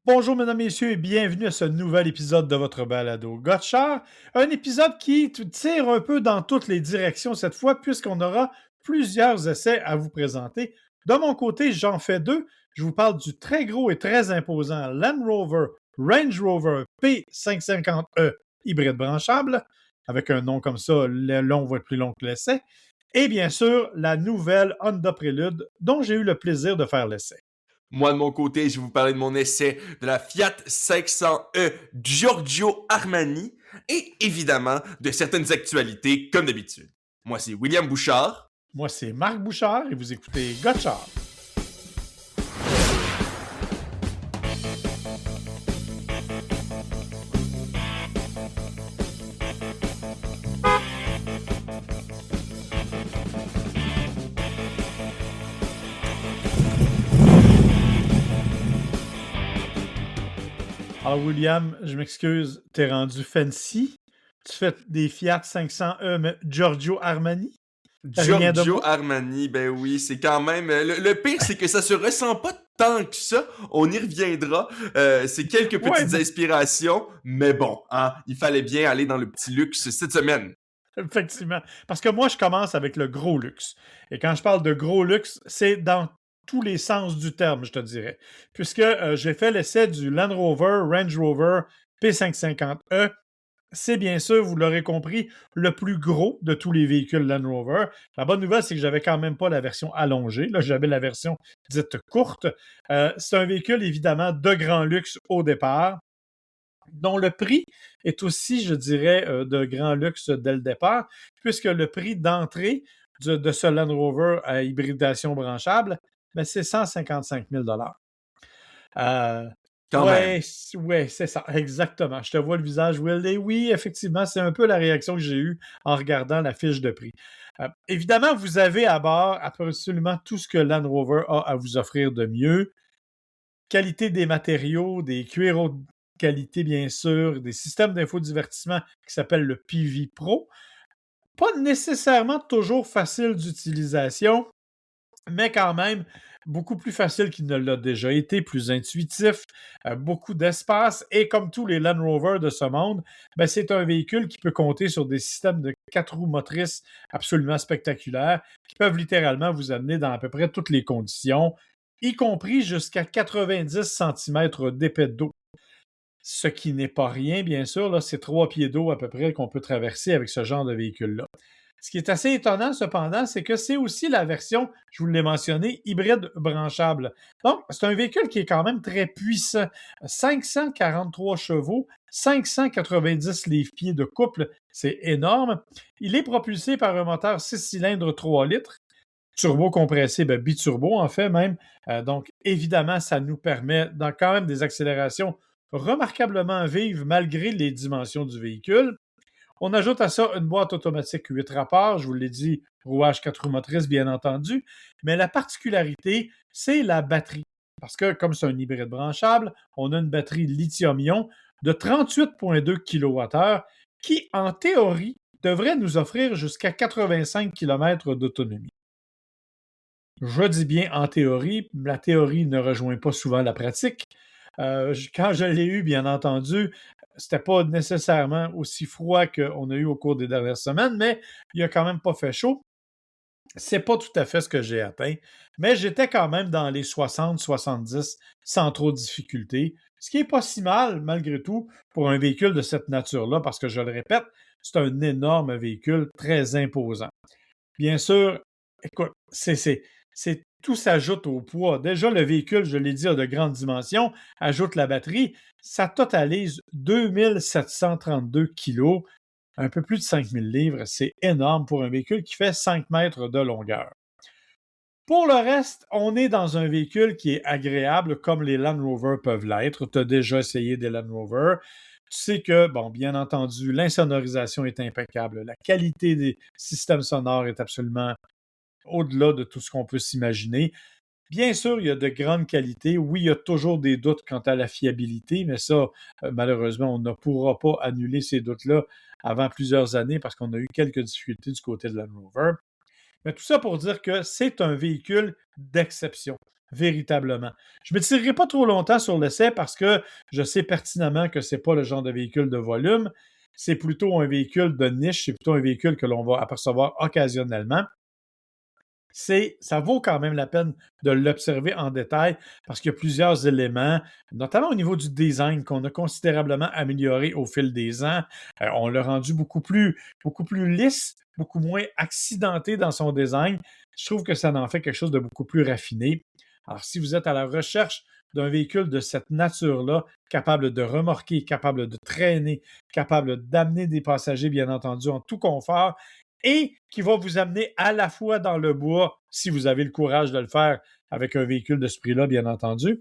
Bonjour, mesdames, messieurs, et bienvenue à ce nouvel épisode de votre balado Gotchard. Un épisode qui tire un peu dans toutes les directions cette fois, puisqu'on aura plusieurs essais à vous présenter. De mon côté, j'en fais deux. Je vous parle du très gros et très imposant Land Rover Range Rover P550e hybride branchable. Avec un nom comme ça, le long va être plus long que l'essai. Et bien sûr, la nouvelle Honda Prélude, dont j'ai eu le plaisir de faire l'essai. Moi, de mon côté, je vais vous parler de mon essai de la Fiat 500e Giorgio Armani et évidemment de certaines actualités comme d'habitude. Moi, c'est William Bouchard. Moi, c'est Marc Bouchard et vous écoutez Gotchard. Alors, William, je m'excuse, t'es rendu fancy. Tu fais des Fiat 500e, mais Giorgio Armani? Rien de Giorgio moins? Armani, ben oui, c'est quand même... le pire, c'est que ça se ressent pas tant que ça. On y reviendra. C'est quelques Ouais, petites inspirations, mais bon, hein, il fallait bien aller dans le petit luxe cette semaine. effectivement. Parce que moi, je commence avec le gros luxe. Et quand je parle de gros luxe, c'est dans tous les sens du terme, je te dirais. Puisque j'ai fait l'essai du Land Rover Range Rover P550e. C'est bien sûr, vous l'aurez compris, le plus gros de tous les véhicules Land Rover. La bonne nouvelle, c'est que j'avais quand même pas la version allongée. Là, j'avais la version dite courte. C'est un véhicule, évidemment, de grand luxe au départ, dont le prix est aussi, je dirais, de grand luxe dès le départ, puisque le prix d'entrée de ce Land Rover à hybridation branchable, ben, c'est 155 000 euh, Quand même. ouais, ouais, c'est ça, exactement. Je te vois le visage, Will. Et oui, effectivement, c'est un peu la réaction que j'ai eue en regardant la fiche de prix. Évidemment, vous avez à bord absolument tout ce que Land Rover a à vous offrir de mieux. Qualité des matériaux, des cuirs haute qualité, bien sûr, des systèmes d'infodivertissement qui s'appellent le PV Pro. Pas nécessairement toujours facile d'utilisation, mais quand même beaucoup plus facile qu'il ne l'a déjà été, plus intuitif, beaucoup d'espace et comme tous les Land Rover de ce monde, ben, c'est un véhicule qui peut compter sur des systèmes de 4 roues motrices absolument spectaculaires qui peuvent littéralement vous amener dans à peu près toutes les conditions, y compris jusqu'à 90 cm d'épais d'eau. Ce qui n'est pas rien, bien sûr, là, c'est 3 pieds d'eau à peu près qu'on peut traverser avec ce genre de véhicule-là. Ce qui est assez étonnant, cependant, c'est que c'est aussi la version, je vous l'ai mentionné, hybride branchable. Donc, c'est un véhicule qui est quand même très puissant. 543 chevaux, 590 livres-pieds de couple, c'est énorme. Il est propulsé par un moteur 6 cylindres 3 litres, turbo compressé, ben, biturbo en fait même. Donc, évidemment, ça nous permet dans quand même des accélérations remarquablement vives malgré les dimensions du véhicule. On ajoute à ça une boîte automatique 8 rapports, je vous l'ai dit, rouage 4 roues motrices, bien entendu. Mais la particularité, c'est la batterie. Parce que, comme c'est un hybride branchable, on a une batterie lithium-ion de 38,2 kWh qui, en théorie, devrait nous offrir jusqu'à 85 km d'autonomie. Je dis bien en théorie, la théorie ne rejoint pas souvent la pratique. Quand je l'ai eu, bien entendu, c'était pas nécessairement aussi froid qu'on a eu au cours des dernières semaines, mais il a quand même pas fait chaud. C'est pas tout à fait ce que j'ai atteint, mais j'étais quand même dans les 60-70 sans trop de difficulté, ce qui est pas si mal malgré tout pour un véhicule de cette nature-là, parce que je le répète, c'est un énorme véhicule très imposant. Bien sûr, écoute, tout s'ajoute au poids. Déjà, le véhicule, je l'ai dit, a de grandes dimensions. Ajoute la batterie, ça totalise 2732 kilos, un peu plus de 5000 livres. C'est énorme pour un véhicule qui fait 5 mètres de longueur. Pour le reste, on est dans un véhicule qui est agréable comme les Land Rover peuvent l'être. Tu as déjà essayé des Land Rover. Tu sais que, bon, bien entendu, l'insonorisation est impeccable. La qualité des systèmes sonores est absolument au-delà de tout ce qu'on peut s'imaginer. Bien sûr, il y a de grandes qualités. Oui, il y a toujours des doutes quant à la fiabilité, mais ça, malheureusement, on ne pourra pas annuler ces doutes-là avant plusieurs années parce qu'on a eu quelques difficultés du côté de Land Rover. Mais tout ça pour dire que c'est un véhicule d'exception. véritablement. Je ne m'étirerai pas trop longtemps sur l'essai parce que je sais pertinemment que ce n'est pas le genre de véhicule de volume. C'est plutôt un véhicule de niche, c'est plutôt un véhicule que l'on va apercevoir occasionnellement. Ça vaut quand même la peine de l'observer en détail parce qu'il y a plusieurs éléments, notamment au niveau du design, qu'on a considérablement amélioré au fil des ans. On l'a rendu beaucoup plus lisse, beaucoup moins accidenté dans son design. Je trouve que ça en fait quelque chose de beaucoup plus raffiné. Alors, si vous êtes à la recherche d'un véhicule de cette nature-là, capable de remorquer, capable de traîner, capable d'amener des passagers, bien entendu, en tout confort, et qui va vous amener à la fois dans le bois, si vous avez le courage de le faire avec un véhicule de ce prix-là, bien entendu,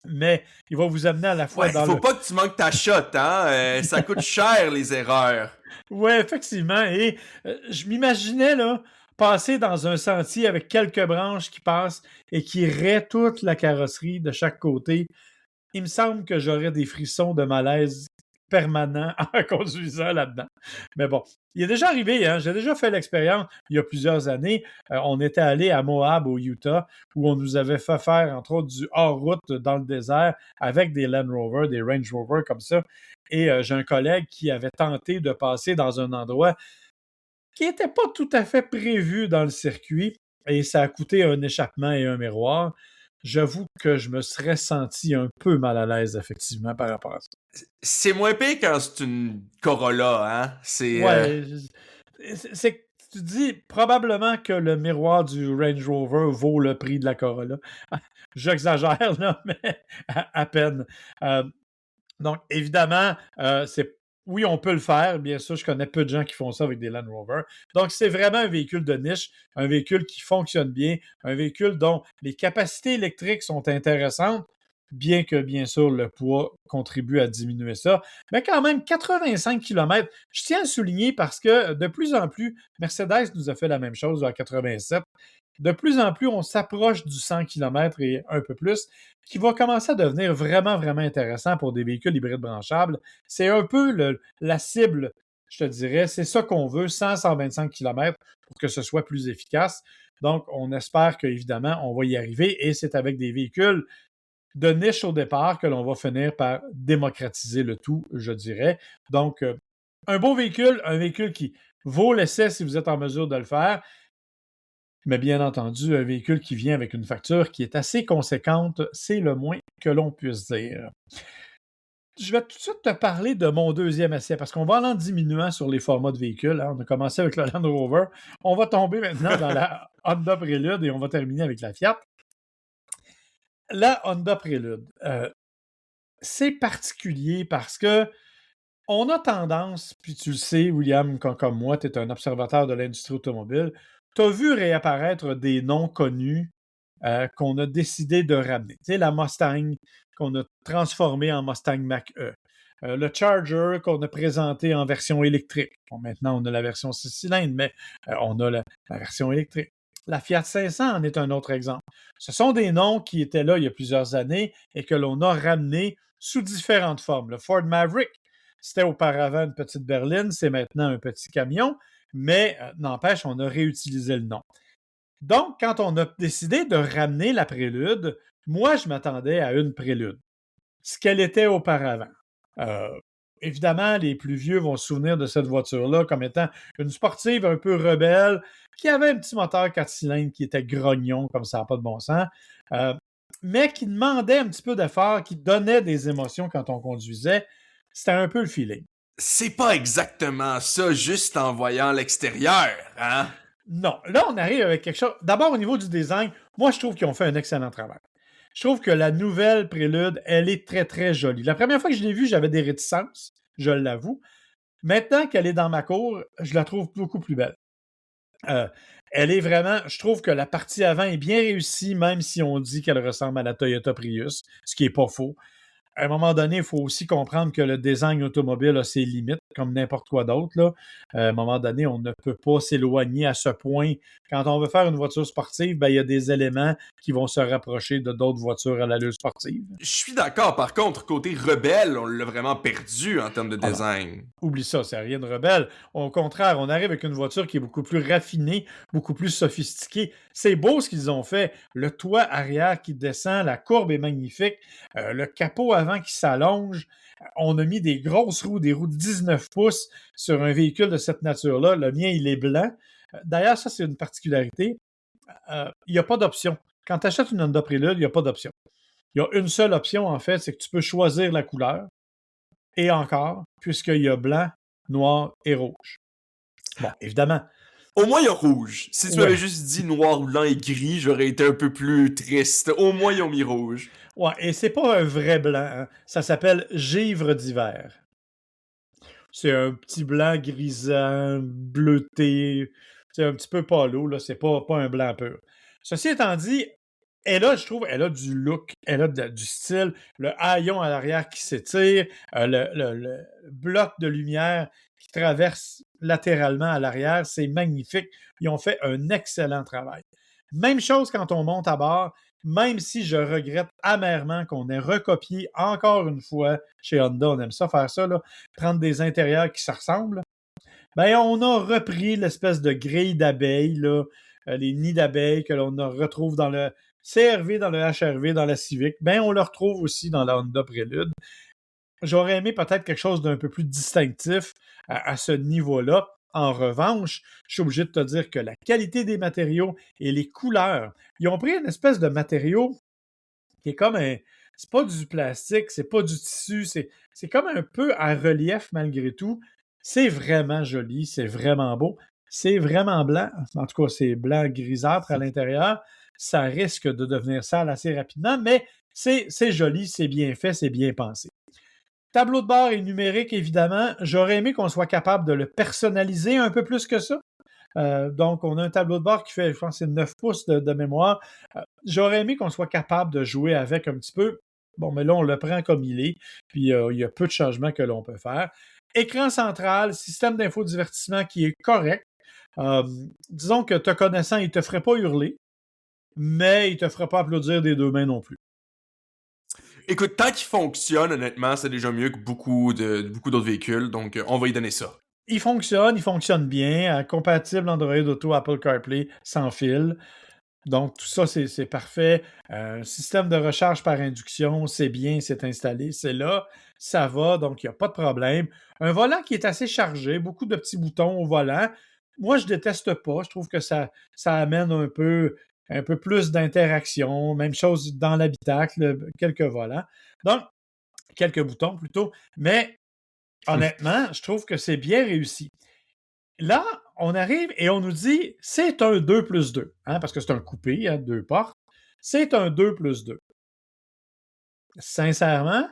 mais il va vous amener à la fois Ouais, dans faut le... pas que tu manques ta shot, hein? Ça coûte cher, les erreurs. Oui, effectivement, et je m'imaginais, là, passer dans un sentier avec quelques branches qui passent et qui raient toute la carrosserie de chaque côté. Il me semble que j'aurais des frissons de malaise permanents en conduisant là-dedans. Mais bon, il est déjà arrivé, hein? J'ai déjà fait l'expérience il y a plusieurs années. On était allé à Moab, au Utah, où on nous avait fait faire, entre autres, du hors-route dans le désert avec des Land Rover, des Range Rover comme ça. Et j'ai un collègue qui avait tenté de passer dans un endroit qui n'était pas tout à fait prévu dans le circuit. Et ça a coûté un échappement et un miroir. J'avoue que je me serais senti un peu mal à l'aise, effectivement, par rapport à ça. C'est moins pire quand c'est une Corolla, hein? Ouais, c'est que tu dis probablement que le miroir du Range Rover vaut le prix de la Corolla. J'exagère, là, mais à peine. Euh, donc, évidemment, oui, on peut le faire. Bien sûr, je connais peu de gens qui font ça avec des Land Rover. Donc, c'est vraiment un véhicule de niche, un véhicule qui fonctionne bien, un véhicule dont les capacités électriques sont intéressantes, bien que, bien sûr, le poids contribue à diminuer ça. Mais quand même, 85 km, je tiens à le souligner parce que de plus en plus, Mercedes nous a fait la même chose à 87. De plus en plus, on s'approche du 100 km et un peu plus, qui va commencer à devenir vraiment, vraiment intéressant pour des véhicules hybrides branchables. C'est un peu la cible, je te dirais. C'est ça qu'on veut, 100-125 km pour que ce soit plus efficace. Donc, on espère qu'évidemment, on va y arriver et c'est avec des véhicules de niche au départ que l'on va finir par démocratiser le tout, je dirais. Donc, un beau véhicule, un véhicule qui vaut l'essai si vous êtes en mesure de le faire, mais bien entendu, un véhicule qui vient avec une facture qui est assez conséquente, c'est le moins que l'on puisse dire. Je vais tout de suite te parler de mon deuxième essai, parce qu'on va aller en diminuant sur les formats de véhicules, hein. On a commencé avec le Land Rover. On va tomber maintenant dans la Honda Prelude et on va terminer avec la Fiat. La Honda Prelude, c'est particulier parce que on a tendance, puis tu le sais, William, comme moi, tu es un observateur de l'industrie automobile, tu as vu réapparaître des noms connus qu'on a décidé de ramener. Tu sais, la Mustang qu'on a transformée en Mustang Mach-E. Le Charger qu'on a présenté en version électrique. Bon, maintenant, on a la version 6 cylindres, mais on a la version électrique. La Fiat 500 en est un autre exemple. Ce sont des noms qui étaient là il y a plusieurs années et que l'on a ramenés sous différentes formes. Le Ford Maverick, c'était auparavant une petite berline, c'est maintenant un petit camion, mais n'empêche, on a réutilisé le nom. Donc, quand on a décidé de ramener la Prélude, moi, je m'attendais à une Prélude, ce qu'elle était auparavant. Euh, Évidemment, les plus vieux vont se souvenir de cette voiture-là comme étant une sportive un peu rebelle, qui avait un petit moteur 4 cylindres qui était grognon, comme ça n'a pas de bon sens, mais qui demandait un petit peu d'effort, qui donnait des émotions quand on conduisait. C'était un peu le feeling. C'est pas exactement ça, juste en voyant l'extérieur, hein? Non, là, on arrive avec quelque chose. D'abord, au niveau du design, moi, je trouve qu'ils ont fait un excellent travail. Je trouve que la nouvelle Prélude, elle est très, très jolie. La première fois que je l'ai vue, j'avais des réticences, je l'avoue. Maintenant qu'elle est dans ma cour, je la trouve beaucoup plus belle. Elle est vraiment, je trouve que la partie avant est bien réussie, même si on dit qu'elle ressemble à la Toyota Prius, ce qui n'est pas faux. À un moment donné, il faut aussi comprendre que le design automobile a ses limites. comme n'importe quoi d'autre, là. À un moment donné, on ne peut pas s'éloigner à ce point. Quand on veut faire une voiture sportive, ben, il y a des éléments qui vont se rapprocher de d'autres voitures à l'allure sportive. Je suis d'accord. Par contre, côté rebelle, on l'a vraiment perdu en termes de Ah non, design. oublie ça, c'est rien de rebelle. Au contraire, on arrive avec une voiture qui est beaucoup plus raffinée, beaucoup plus sophistiquée. C'est beau ce qu'ils ont fait. Le toit arrière qui descend, la courbe est magnifique, le capot avant qui s'allonge. On a mis des grosses roues, des roues de 19 pouces sur un véhicule de cette nature-là. Le mien, il est blanc. D'ailleurs, ça, c'est une particularité. Il n'y a pas d'option. Quand tu achètes une Honda Prélude, il n'y a pas d'option. Il y a une seule option, en fait, c'est que tu peux choisir la couleur. Et encore, puisqu'il y a blanc, noir et rouge. Bon, évidemment. Au moins, il y a rouge. Si tu m'avais Ouais. juste dit noir, blanc et gris, j'aurais été un peu plus triste. Au moins, ils ont mis rouge. Ouais, et c'est pas un vrai blanc, hein. Ça s'appelle givre d'hiver. C'est un petit blanc grisant, bleuté. C'est un petit peu pâle, là. C'est pas un blanc pur. Ceci étant dit, elle a du look, elle a du style, le haillon à l'arrière qui s'étire, le bloc de lumière qui traverse latéralement à l'arrière, c'est magnifique. Ils ont fait un excellent travail. Même chose quand on monte à bord, même si je regrette amèrement qu'on ait recopié encore une fois chez Honda, on aime ça faire ça, là, prendre des intérieurs qui se ressemblent. Ben, on a repris l'espèce de grille d'abeilles, là, les nids d'abeilles que l'on retrouve dans le CR-V, dans le HR-V, dans la Civic. Ben, on le retrouve aussi dans la Honda Prélude. J'aurais aimé peut-être quelque chose d'un peu plus distinctif à ce niveau-là. En revanche, je suis obligé de te dire que la qualité des matériaux et les couleurs, ils ont pris une espèce de matériau qui est comme un. C'est pas du plastique, c'est pas du tissu, c'est comme un peu à relief malgré tout. C'est vraiment joli, c'est vraiment beau. C'est vraiment blanc. En tout cas, c'est blanc grisâtre à l'intérieur. Ça risque de devenir sale assez rapidement, mais c'est joli, c'est bien fait, c'est bien pensé. Tableau de bord et numérique, évidemment. J'aurais aimé qu'on soit capable de le personnaliser un peu plus que ça. Donc, on a un tableau de bord qui fait, je pense, c'est 9 pouces de mémoire. J'aurais aimé qu'on soit capable de jouer avec un petit peu. Bon, mais là, on le prend comme il est, puis il y a peu de changements que l'on peut faire. Écran central, système d'infodivertissement qui est correct. Disons que te connaissant, il ne te ferait pas hurler, mais il ne te ferait pas applaudir des deux mains non plus. Écoute, tant qu'il fonctionne, honnêtement, c'est déjà mieux que beaucoup d'autres véhicules, donc on va y donner ça. Il fonctionne bien, compatible Android Auto, Apple CarPlay sans fil. Donc, tout ça, c'est parfait. Système de recharge par induction, c'est bien, c'est installé, c'est là, ça va, donc il n'y a pas de problème. Un volant qui est assez chargé, beaucoup de petits boutons au volant. Moi, je déteste pas. Je trouve que ça amène un peu plus d'interaction. Même chose dans l'habitacle, quelques volants. Donc, quelques boutons plutôt. Mais honnêtement, je trouve que c'est bien réussi. Là, on arrive et on nous dit c'est un 2+2, hein, parce que c'est un coupé, hein, 2 portes. C'est un 2+2. Sincèrement,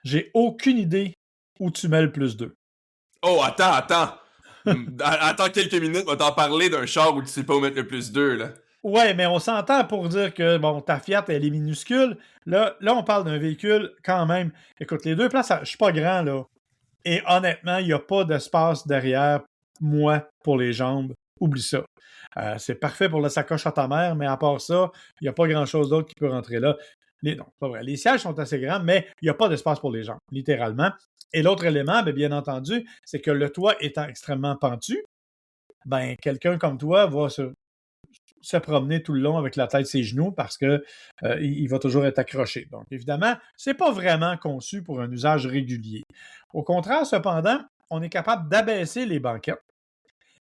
j'ai aucune idée où tu mets le +2. Oh, attends. Attends quelques minutes, on va t'en parler d'un char où tu sais pas où mettre le +2, là. Ouais, mais on s'entend pour dire que, bon, ta Fiat, elle est minuscule. Là on parle d'un véhicule quand même. Écoute, les deux places, je suis pas grand, là. Et honnêtement, il n'y a pas d'espace derrière moi pour les jambes. Oublie ça. C'est parfait pour la sacoche à ta mère, mais à part ça, il n'y a pas grand-chose d'autre qui peut rentrer là. Non, pas vrai. Les sièges sont assez grands, mais il n'y a pas d'espace pour les jambes, littéralement. Et l'autre élément, bien entendu, c'est que le toit étant extrêmement pentu, ben quelqu'un comme toi va se promener tout le long avec la tête ses genoux parce que il va toujours être accroché. Donc, évidemment, c'est pas vraiment conçu pour un usage régulier. Au contraire, cependant, on est capable d'abaisser les banquettes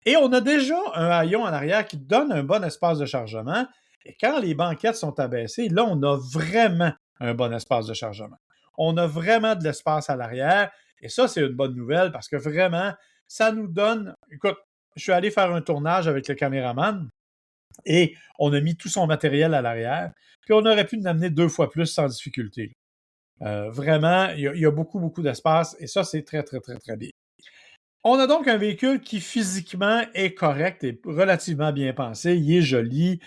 et on a déjà un haillon en arrière qui donne un bon espace de chargement. Et quand les banquettes sont abaissées, là, on a vraiment un bon espace de chargement. On a vraiment de l'espace à l'arrière et ça, c'est une bonne nouvelle parce que vraiment, ça nous donne... Écoute, je suis allé faire un tournage avec le caméraman et on a mis tout son matériel à l'arrière, puis on aurait pu en amener 2 fois plus sans difficulté. Vraiment, il y a beaucoup, beaucoup d'espace, et ça, c'est très, très, très, très bien. On a donc un véhicule qui physiquement est correct et relativement bien pensé. Il est joli.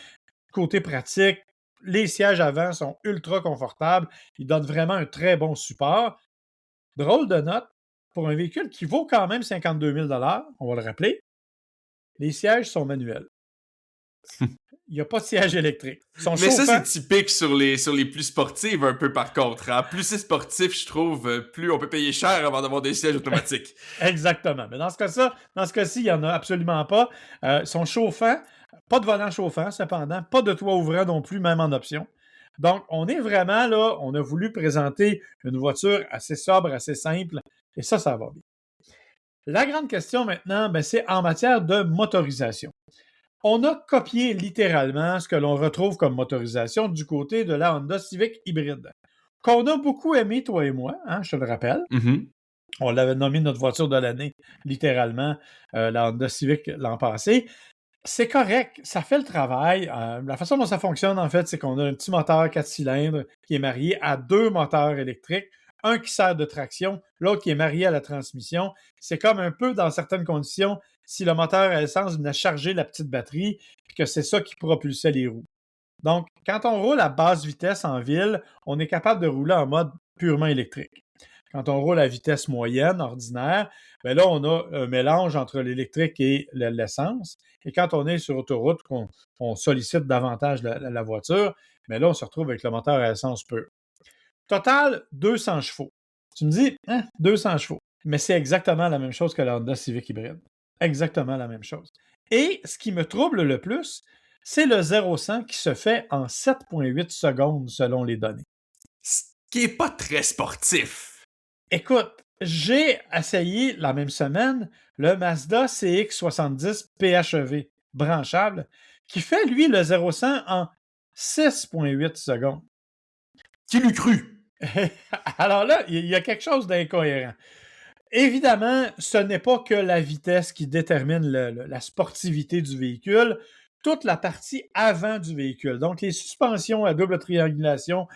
Côté pratique, les sièges avant sont ultra confortables. Ils donnent vraiment un très bon support. Drôle de note, pour un véhicule qui vaut quand même 52 000 on va le rappeler, les sièges sont manuels. Il n'y a pas de siège électrique. Mais ça, c'est typique sur les plus sportives un peu par contre. Hein? Plus c'est sportif, je trouve, plus on peut payer cher avant d'avoir des sièges automatiques. Exactement. Mais dans ce cas-ci, il n'y en a absolument pas. Ils sont chauffants, pas de volant chauffant cependant, pas de toit ouvrant non plus, même en option. Donc, on est vraiment là, on a voulu présenter une voiture assez sobre, assez simple, et ça va bien. La grande question maintenant, c'est en matière de motorisation. On a copié littéralement ce que l'on retrouve comme motorisation du côté de la Honda Civic hybride, qu'on a beaucoup aimé, toi et moi, hein, je te le rappelle. Mm-hmm. On l'avait nommé notre voiture de l'année, littéralement, la Honda Civic l'an passé. C'est correct, ça fait le travail. La façon dont ça fonctionne, en fait, c'est qu'on a un petit moteur 4 cylindres qui est marié à 2 moteurs électriques, un qui sert de traction, l'autre qui est marié à la transmission. C'est comme un peu, dans certaines conditions, si le moteur à essence venait charger la petite batterie, puis que c'est ça qui propulsait les roues. Donc, quand on roule à basse vitesse en ville, on est capable de rouler en mode purement électrique. Quand on roule à vitesse moyenne, ordinaire, là, on a un mélange entre l'électrique et l'essence. Et quand on est sur autoroute, qu'on sollicite davantage la voiture, là, on se retrouve avec le moteur à essence pure. Total, 200 chevaux. Tu me dis, 200 chevaux. Mais c'est exactement la même chose que la Honda Civic hybride. Exactement la même chose. Et ce qui me trouble le plus, c'est le 0-100 qui se fait en 7,8 secondes selon les données. Ce qui n'est pas très sportif. Écoute, j'ai essayé la même semaine le Mazda CX-70 PHEV branchable qui fait, lui, le 0-100 en 6,8 secondes. Qui l'eût cru? Alors là, il y a quelque chose d'incohérent. Évidemment, ce n'est pas que la vitesse qui détermine la sportivité du véhicule, toute la partie avant du véhicule. Donc, les suspensions à double triangulation,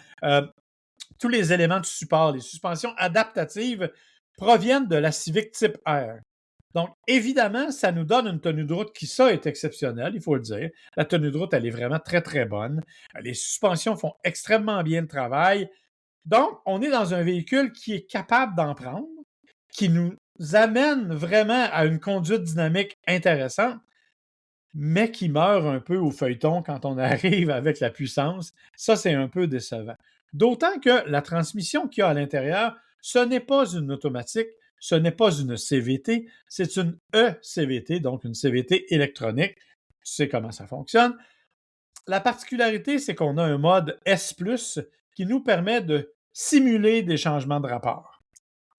tous les éléments de support, les suspensions adaptatives proviennent de la Civic Type R. Donc, évidemment, ça nous donne une tenue de route qui, ça, est exceptionnelle, il faut le dire. La tenue de route, elle est vraiment très, très bonne. Les suspensions font extrêmement bien le travail. Donc, on est dans un véhicule qui est capable d'en prendre, qui nous amène vraiment à une conduite dynamique intéressante, mais qui meurt un peu au feuilleton quand on arrive avec la puissance. Ça, c'est un peu décevant. D'autant que la transmission qu'il y a à l'intérieur, ce n'est pas une automatique, ce n'est pas une CVT, c'est une eCVT, donc une CVT électronique. Tu sais comment ça fonctionne. La particularité, c'est qu'on a un mode S+, qui nous permet de simuler des changements de rapport.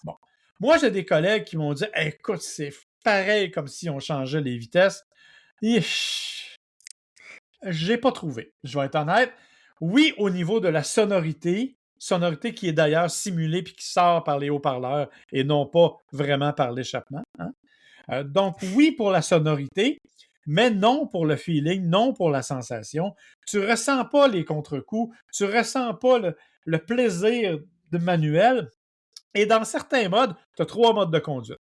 Bon. Moi, j'ai des collègues qui m'ont dit « Écoute, c'est pareil comme si on changeait les vitesses. » J'ai pas trouvé, je vais être honnête. Oui, au niveau de la sonorité qui est d'ailleurs simulée puis qui sort par les haut-parleurs et non pas vraiment par l'échappement. Hein? Donc, oui pour la sonorité, mais non pour le feeling, non pour la sensation. Tu ressens pas les contre-coups, tu ressens pas le plaisir de manuel. Et dans certains modes, tu as 3 modes de conduite.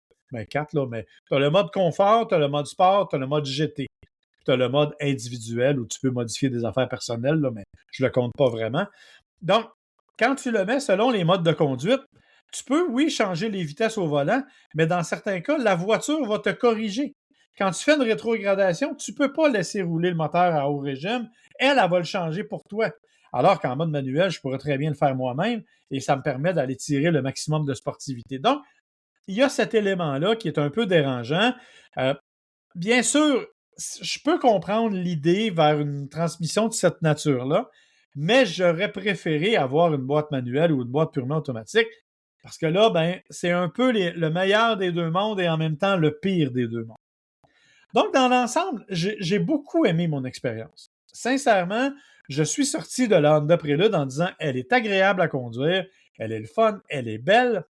4, là, mais tu as le mode confort, tu as le mode sport, tu as le mode GT. Tu as le mode individuel où tu peux modifier des affaires personnelles, là, mais je ne le compte pas vraiment. Donc, quand tu le mets selon les modes de conduite, tu peux, oui, changer les vitesses au volant, mais dans certains cas, la voiture va te corriger. Quand tu fais une rétrogradation, tu ne peux pas laisser rouler le moteur à haut régime. Elle va le changer pour toi. Alors qu'en mode manuel, je pourrais très bien le faire moi-même et ça me permet d'aller tirer le maximum de sportivité. Donc, il y a cet élément-là qui est un peu dérangeant. Bien sûr, je peux comprendre l'idée vers une transmission de cette nature-là, mais j'aurais préféré avoir une boîte manuelle ou une boîte purement automatique parce que là, c'est un peu le meilleur des deux mondes et en même temps le pire des deux mondes. Donc, dans l'ensemble, j'ai beaucoup aimé mon expérience. Sincèrement, je suis sorti de la Honda Prélude en disant elle est agréable à conduire, elle est le fun, elle est belle.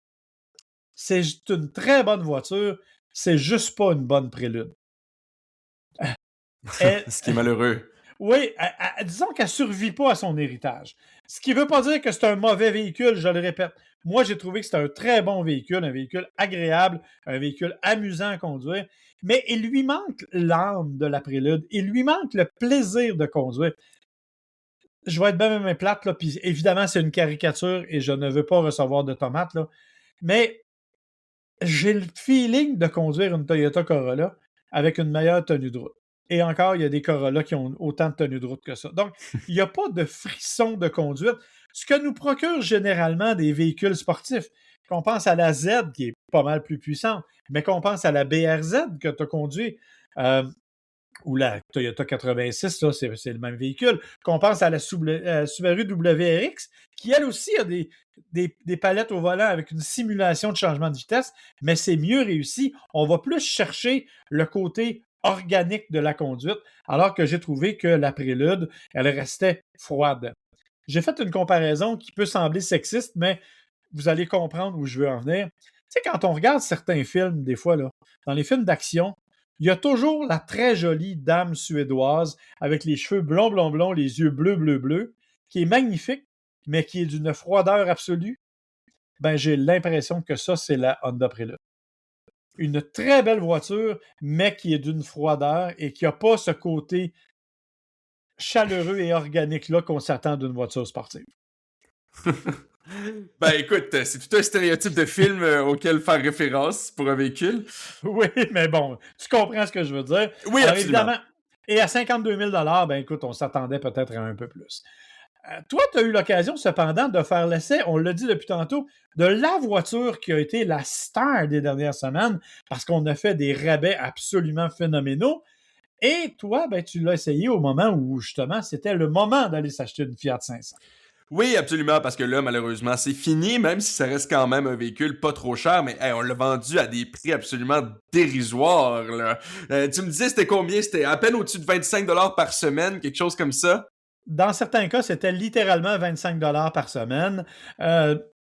C'est une très bonne voiture, c'est juste pas une bonne Prélude. Ce qui est malheureux. Oui, disons qu'elle ne survit pas à son héritage. Ce qui ne veut pas dire que c'est un mauvais véhicule, je le répète. Moi, j'ai trouvé que c'était un très bon véhicule, un véhicule agréable, un véhicule amusant à conduire, mais il lui manque l'âme de la Prélude, il lui manque le plaisir de conduire. Je vais être bien plate, là, puis évidemment, c'est une caricature et je ne veux pas recevoir de tomates, là, mais j'ai le feeling de conduire une Toyota Corolla avec une meilleure tenue de route. Et encore, il y a des Corolla qui ont autant de tenue de route que ça. Donc, il n'y a pas de frisson de conduite, ce que nous procure généralement des véhicules sportifs. Qu'on pense à la Z, qui est pas mal plus puissante, mais qu'on pense à la BRZ que tu as conduit, ou la Toyota 86, là, c'est le même véhicule. Qu'on pense à la Subaru WRX, qui elle aussi a des palettes au volant avec une simulation de changement de vitesse, mais c'est mieux réussi. On va plus chercher le côté organique de la conduite, alors que j'ai trouvé que la Prélude, elle restait froide. J'ai fait une comparaison qui peut sembler sexiste, mais vous allez comprendre où je veux en venir. Tu sais, quand on regarde certains films, des fois, là, dans les films d'action, il y a toujours la très jolie dame suédoise avec les cheveux blonds, blonds, blonds, les yeux bleus, bleus, bleus, qui est magnifique, mais qui est d'une froideur absolue. Ben, j'ai l'impression que ça, c'est la Honda Prelude. Une très belle voiture, mais qui est d'une froideur et qui n'a pas ce côté chaleureux et organique-là qu'on s'attend d'une voiture sportive. Ben écoute, c'est tout un stéréotype de film auquel faire référence pour un véhicule. Oui, mais bon, tu comprends ce que je veux dire. Oui, Alors absolument. évidemment, et à 52 000 ben écoute, on s'attendait peut-être à un peu plus. Toi, tu as eu l'occasion cependant de faire l'essai, on l'a dit depuis tantôt, de la voiture qui a été la star des dernières semaines parce qu'on a fait des rabais absolument phénoménaux. Et toi, ben, tu l'as essayé au moment où justement c'était le moment d'aller s'acheter une Fiat 500. Oui, absolument, parce que là, malheureusement, c'est fini, même si ça reste quand même un véhicule pas trop cher, mais hey, on l'a vendu à des prix absolument dérisoires, là. Tu me disais, c'était combien? C'était à peine au-dessus de 25$ par semaine, quelque chose comme ça? Dans certains cas, c'était littéralement 25 par semaine.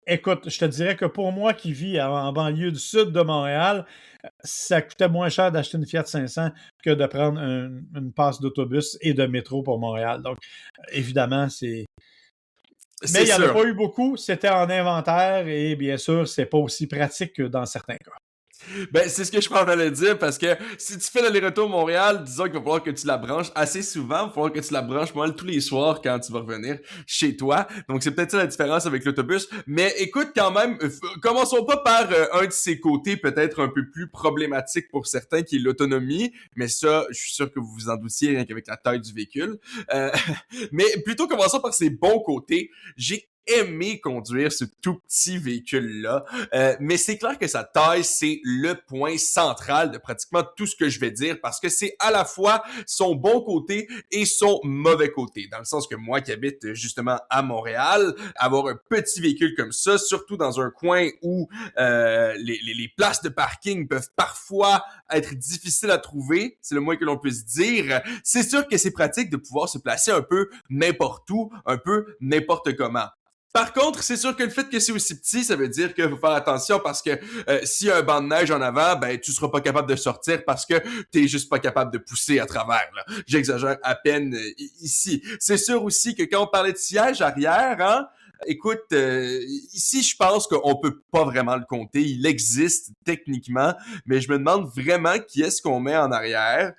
Écoute, je te dirais que pour moi qui vis en banlieue du sud de Montréal, ça coûtait moins cher d'acheter une Fiat 500 que de prendre une passe d'autobus et de métro pour Montréal. Donc, évidemment, c'est... Mais C'est il n'y en a sûr. pas eu beaucoup, c'était en inventaire et bien sûr, c'est pas aussi pratique que dans certains cas. Ben, c'est ce que je m'en allais dire, parce que si tu fais l'aller-retour Montréal, disons qu'il va falloir que tu la branches assez souvent, il va falloir que tu la branches mal tous les soirs quand tu vas revenir chez toi. Donc, c'est peut-être ça la différence avec l'autobus. Mais écoute, quand même, commençons pas par un de ses côtés peut-être un peu plus problématique pour certains, qui est l'autonomie. Mais ça, je suis sûr que vous vous en doutiez rien qu'avec la taille du véhicule. Euh, mais plutôt commençons par ses bons côtés. J'ai aimé conduire ce tout petit véhicule-là. Mais c'est clair que sa taille, c'est le point central de pratiquement tout ce que je vais dire, parce que c'est à la fois son bon côté et son mauvais côté. Dans le sens que moi qui habite justement à Montréal, avoir un petit véhicule comme ça, surtout dans un coin où les places de parking peuvent parfois être difficiles à trouver, c'est le moins que l'on puisse dire, c'est sûr que c'est pratique de pouvoir se placer un peu n'importe où, un peu n'importe comment. Par contre, c'est sûr que le fait que c'est aussi petit, ça veut dire qu'il faut faire attention, parce que s'il y a un banc de neige en avant, ben tu seras pas capable de sortir parce que t'es juste pas capable de pousser à travers. Là. J'exagère à peine ici. C'est sûr aussi que quand on parlait de siège arrière, hein, écoute, ici je pense qu'on peut pas vraiment le compter. Il existe techniquement, mais je me demande vraiment qui est-ce qu'on met en arrière.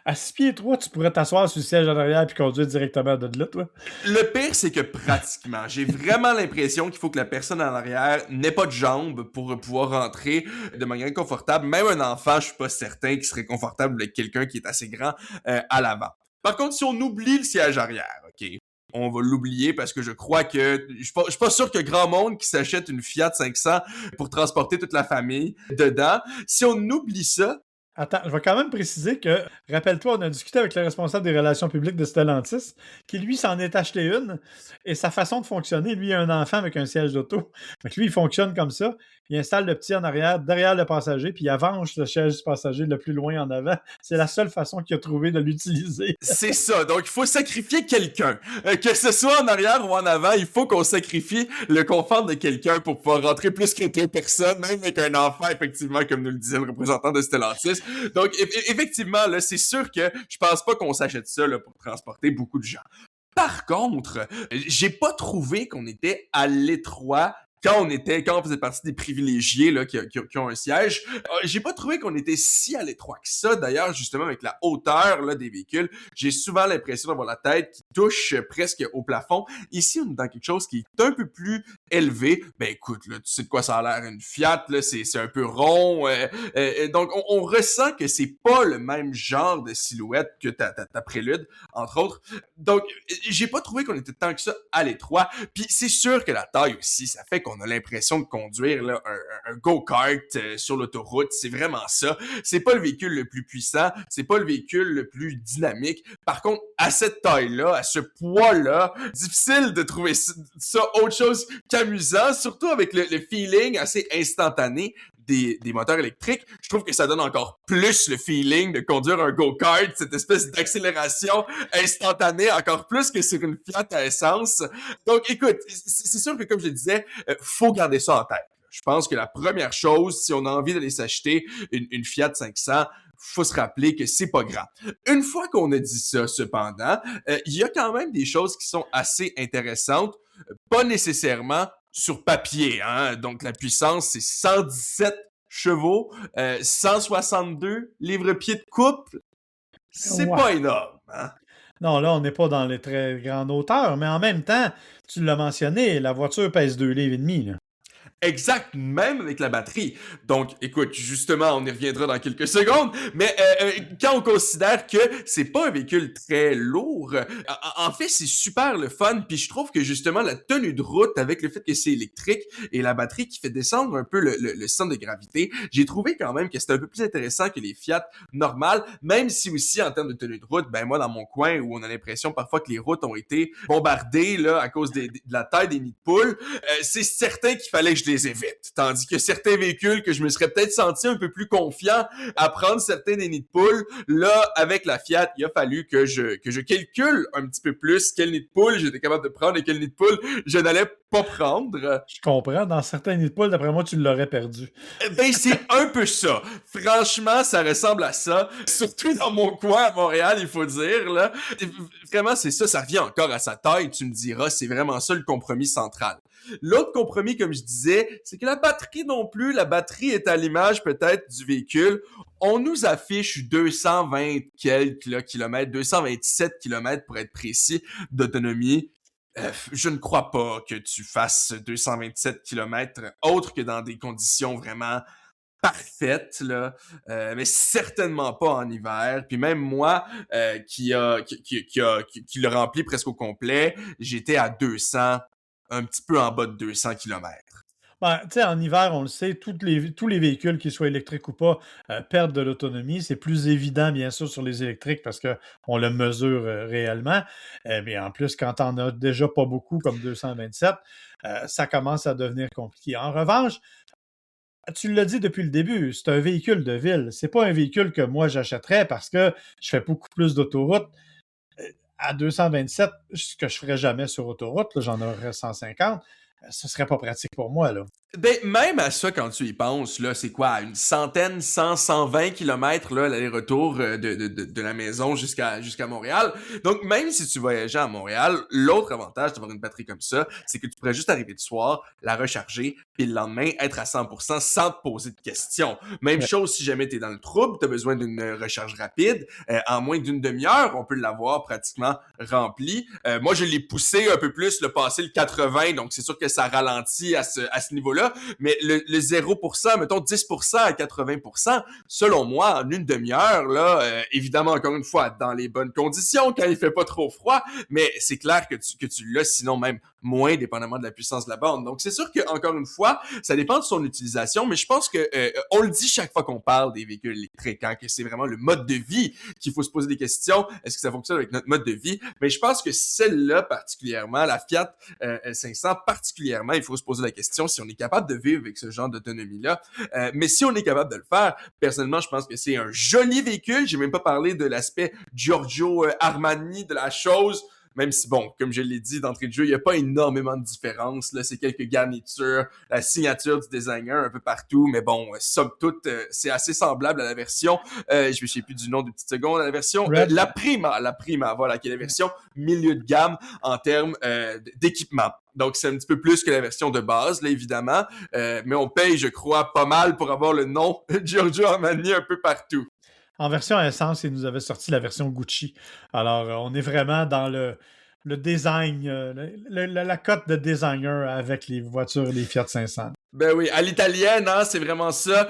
À 6 pieds 3, tu pourrais t'asseoir sur le siège en arrière et conduire directement de là, toi. Le pire, c'est que pratiquement, j'ai vraiment l'impression qu'il faut que la personne en arrière n'ait pas de jambes pour pouvoir rentrer de manière confortable. Même un enfant, je suis pas certain qu'il serait confortable avec quelqu'un qui est assez grand à l'avant. Par contre, si on oublie le siège arrière, ok, on va l'oublier, parce que je crois que je suis pas sûr qu'il y a grand monde qui s'achète une Fiat 500 pour transporter toute la famille dedans. Si on oublie ça, Attends, je vais quand même préciser que, rappelle-toi, on a discuté avec le responsable des relations publiques de Stellantis, qui lui s'en est acheté une, et sa façon de fonctionner, lui, il a un enfant avec un siège d'auto. Donc lui, il fonctionne comme ça. Il installe le petit en arrière, derrière le passager, puis il avance le siège du passager le plus loin en avant. C'est la seule façon qu'il a trouvé de l'utiliser. c'est ça. Donc, il faut sacrifier quelqu'un. Que ce soit en arrière ou en avant, il faut qu'on sacrifie le confort de quelqu'un pour pouvoir rentrer plus que deux personnes, même avec un enfant, effectivement, comme nous le disait le représentant de Stellantis. Donc, effectivement, là, c'est sûr que je pense pas qu'on s'achète ça là, pour transporter beaucoup de gens. Par contre, j'ai pas trouvé qu'on était à l'étroit quand on faisait partie des privilégiés là, qui ont un siège, j'ai pas trouvé qu'on était si à l'étroit que ça. D'ailleurs, justement, avec la hauteur là, des véhicules, j'ai souvent l'impression d'avoir la tête qui touche presque au plafond. Ici, on est dans quelque chose qui est un peu plus élevé. Ben écoute, là, tu sais de quoi ça a l'air une Fiat, là, c'est un peu rond. Donc, on ressent que c'est pas le même genre de silhouette que ta Prélude, entre autres. Donc, j'ai pas trouvé qu'on était tant que ça à l'étroit. Puis c'est sûr que la taille aussi, ça fait qu'on a l'impression de conduire là, un go-kart sur l'autoroute. C'est vraiment ça. C'est pas le véhicule le plus puissant, c'est pas le véhicule le plus dynamique. Par contre, à cette taille-là, à ce poids-là, difficile de trouver ça autre chose qu'amusant, surtout avec le feeling assez instantané des moteurs électriques. Je trouve que ça donne encore plus le feeling de conduire un go-kart, cette espèce d'accélération instantanée, encore plus que sur une Fiat à essence. Donc, écoute, c'est sûr que, comme je le disais, faut garder ça en tête. Je pense que la première chose, si on a envie d'aller s'acheter une Fiat 500, faut se rappeler que c'est pas grave. Une fois qu'on a dit ça, cependant, il y a quand même des choses qui sont assez intéressantes, pas nécessairement sur papier, hein. Donc, la puissance, c'est 117 chevaux, 162 livres-pieds de couple. C'est Ouais. pas énorme, hein. Non, là, on n'est pas dans les très grandes hauteurs, mais en même temps, tu l'as mentionné, la voiture pèse 2 livres et demi, là. Exact, même avec la batterie. Donc, écoute, justement, on y reviendra dans quelques secondes, mais quand on considère que c'est pas un véhicule très lourd, en fait, c'est super le fun, puis je trouve que justement, la tenue de route, avec le fait que c'est électrique et la batterie qui fait descendre un peu le centre de gravité, j'ai trouvé quand même que c'était un peu plus intéressant que les Fiat normales, même si aussi, en termes de tenue de route, ben moi, dans mon coin, où on a l'impression parfois que les routes ont été bombardées là à cause de la taille des nids de poules, c'est certain qu'il fallait que je les évite. Tandis que certains véhicules que je me serais peut-être senti un peu plus confiant à prendre certains des nids de poules, là, avec la Fiat, il a fallu que je calcule un petit peu plus quel nid de poule j'étais capable de prendre et quel nid de poule je n'allais pas prendre. Je comprends, dans certains nids de poule, d'après moi, tu l'aurais perdu. Ben, c'est un peu ça. Franchement, ça ressemble à ça. Surtout dans mon coin à Montréal, il faut dire, là. Vraiment, c'est ça. Ça revient encore à sa taille, tu me diras. C'est vraiment ça le compromis central. L'autre compromis, comme je disais, c'est que la batterie non plus, la batterie est à l'image peut-être du véhicule. On nous affiche 220 quelques là, kilomètres, 227 kilomètres pour être précis, d'autonomie. Je ne crois pas que tu fasses 227 kilomètres autre que dans des conditions vraiment parfaites, là, mais certainement pas en hiver. Puis même moi, qui le remplit presque au complet, j'étais à 200, un petit peu en bas de 200 kilomètres. Ben, tu sais, en hiver, on le sait, tous les véhicules, qu'ils soient électriques ou pas, perdent de l'autonomie. C'est plus évident, bien sûr, sur les électriques parce qu'on le mesure réellement. Mais en plus, quand on as déjà pas beaucoup, comme 227, ça commence à devenir compliqué. En revanche, tu l'as dit depuis le début, c'est un véhicule de ville. C'est pas un véhicule que moi j'achèterais parce que je fais beaucoup plus d'autoroute. À 227, ce que je ferais jamais sur autoroute, là, j'en aurais 150, ce serait pas pratique pour moi, là. Ben, même à ça, quand tu y penses, là, c'est quoi, une centaine, 120 kilomètres, là, l'aller-retour de la maison jusqu'à Montréal. Donc, même si tu voyageais à Montréal, l'autre avantage d'avoir une batterie comme ça, c'est que tu pourrais juste arriver le soir, la recharger, puis le lendemain, être à 100% sans te poser de questions. Même Ouais. chose si jamais t'es dans le trouble, t'as besoin d'une recharge rapide, en moins d'une demi-heure, on peut l'avoir pratiquement rempli. Moi, je l'ai poussé un peu plus, le passé le 80, donc c'est sûr que ça ralentit à ce niveau-là, mais le 0%, mettons 10% à 80%, selon moi, en une demi-heure, là, évidemment, encore une fois, dans les bonnes conditions, quand il fait pas trop froid, mais c'est clair que tu l'as, sinon même moins, dépendamment de la puissance de la borne. Donc, c'est sûr que, encore une fois, ça dépend de son utilisation, mais je pense que on le dit chaque fois qu'on parle des véhicules électriques, hein, que c'est vraiment le mode de vie qu'il faut se poser des questions. Est-ce que ça fonctionne avec notre mode de vie? Mais je pense que celle-là particulièrement, la Fiat 500 particulièrement, il faut se poser la question si on est capable de vivre avec ce genre d'autonomie-là. Mais si on est capable de le faire, personnellement, je pense que c'est un joli véhicule. J'ai même pas parlé de l'aspect Giorgio Armani de la chose. Même si, bon, comme je l'ai dit d'entrée de jeu, il n'y a pas énormément de différence. Là, c'est quelques garnitures, la signature du designer un peu partout. Mais bon, somme toute, c'est assez semblable à la version, je me souviens plus du nom de petite seconde, à la version, Red. la Prima, voilà, qui est la version milieu de gamme en termes d'équipement. Donc, c'est un petit peu plus que la version de base, là, évidemment. Mais on paye, je crois, pas mal pour avoir le nom Giorgio Armani un peu partout. En version essence, ils nous avaient sorti la version Gucci. Alors, on est vraiment dans le design, la cote de designer avec les voitures, les Fiat 500. Ben oui, à l'italienne, hein, c'est vraiment ça.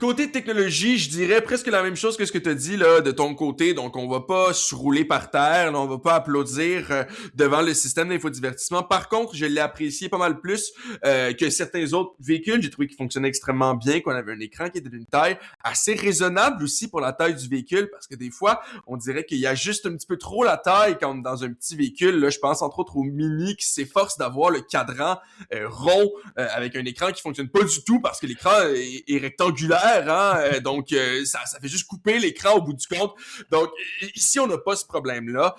Côté technologie, je dirais presque la même chose que ce que tu as dit là de ton côté. Donc, on va pas se rouler par terre, là, on va pas applaudir devant le système d'infodivertissement. Par contre, je l'ai apprécié pas mal plus que certains autres véhicules. J'ai trouvé qu'il fonctionnait extrêmement bien, qu'on avait un écran qui était d'une taille assez raisonnable aussi pour la taille du véhicule, parce que des fois, on dirait qu'il y a juste un petit peu trop la taille quand on est dans un petit véhicule. Là, je pense entre autres au Mini qui s'efforce d'avoir le cadran rond avec un écran qui fonctionne pas du tout parce que l'écran est rectangulaire, hein, donc ça fait juste couper l'écran au bout du compte. Donc ici on n'a pas ce problème-là.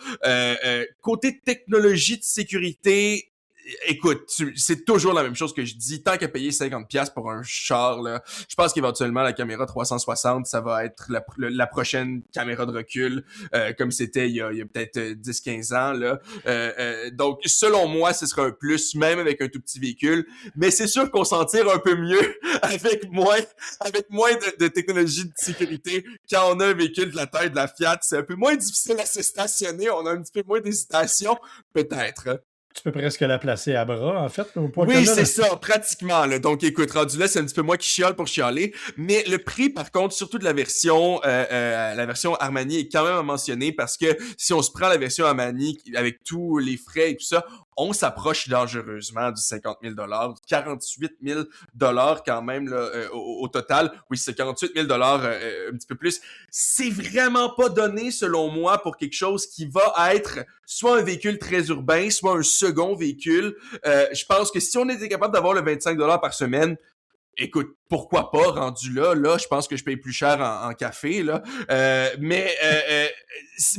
Côté technologie de sécurité, écoute, c'est toujours la même chose que je dis. Tant qu'à payer 50$ pour un char, là, je pense qu'éventuellement, la caméra 360, ça va être la prochaine caméra de recul, comme c'était il y a peut-être 10-15 ans. Là. Donc, selon moi, ce sera un plus, même avec un tout petit véhicule. Mais c'est sûr qu'on s'en tire un peu mieux avec moins de technologie de sécurité. Quand on a un véhicule de la taille de la Fiat, c'est un peu moins difficile à se stationner. On a un petit peu moins d'hésitation, peut-être. Tu peux presque la placer à bras, en fait, au point Oui, c'est ça, pratiquement. Là. Donc, écoute, rendu là, c'est un petit peu moi qui chiale pour chialer. Mais le prix, par contre, surtout de la version Armani est quand même à mentionner parce que si on se prend la version Armani avec tous les frais et tout ça, on s'approche dangereusement du 50 000 du 48 000 quand même là, au total. Oui, c'est 48 000 un petit peu plus. C'est vraiment pas donné, selon moi, pour quelque chose qui va être soit un véhicule très urbain, soit un second véhicule. Je pense que si on était capable d'avoir le 25 par semaine, écoute, pourquoi pas rendu là? Là, je pense que je paye plus cher en café, là. Mais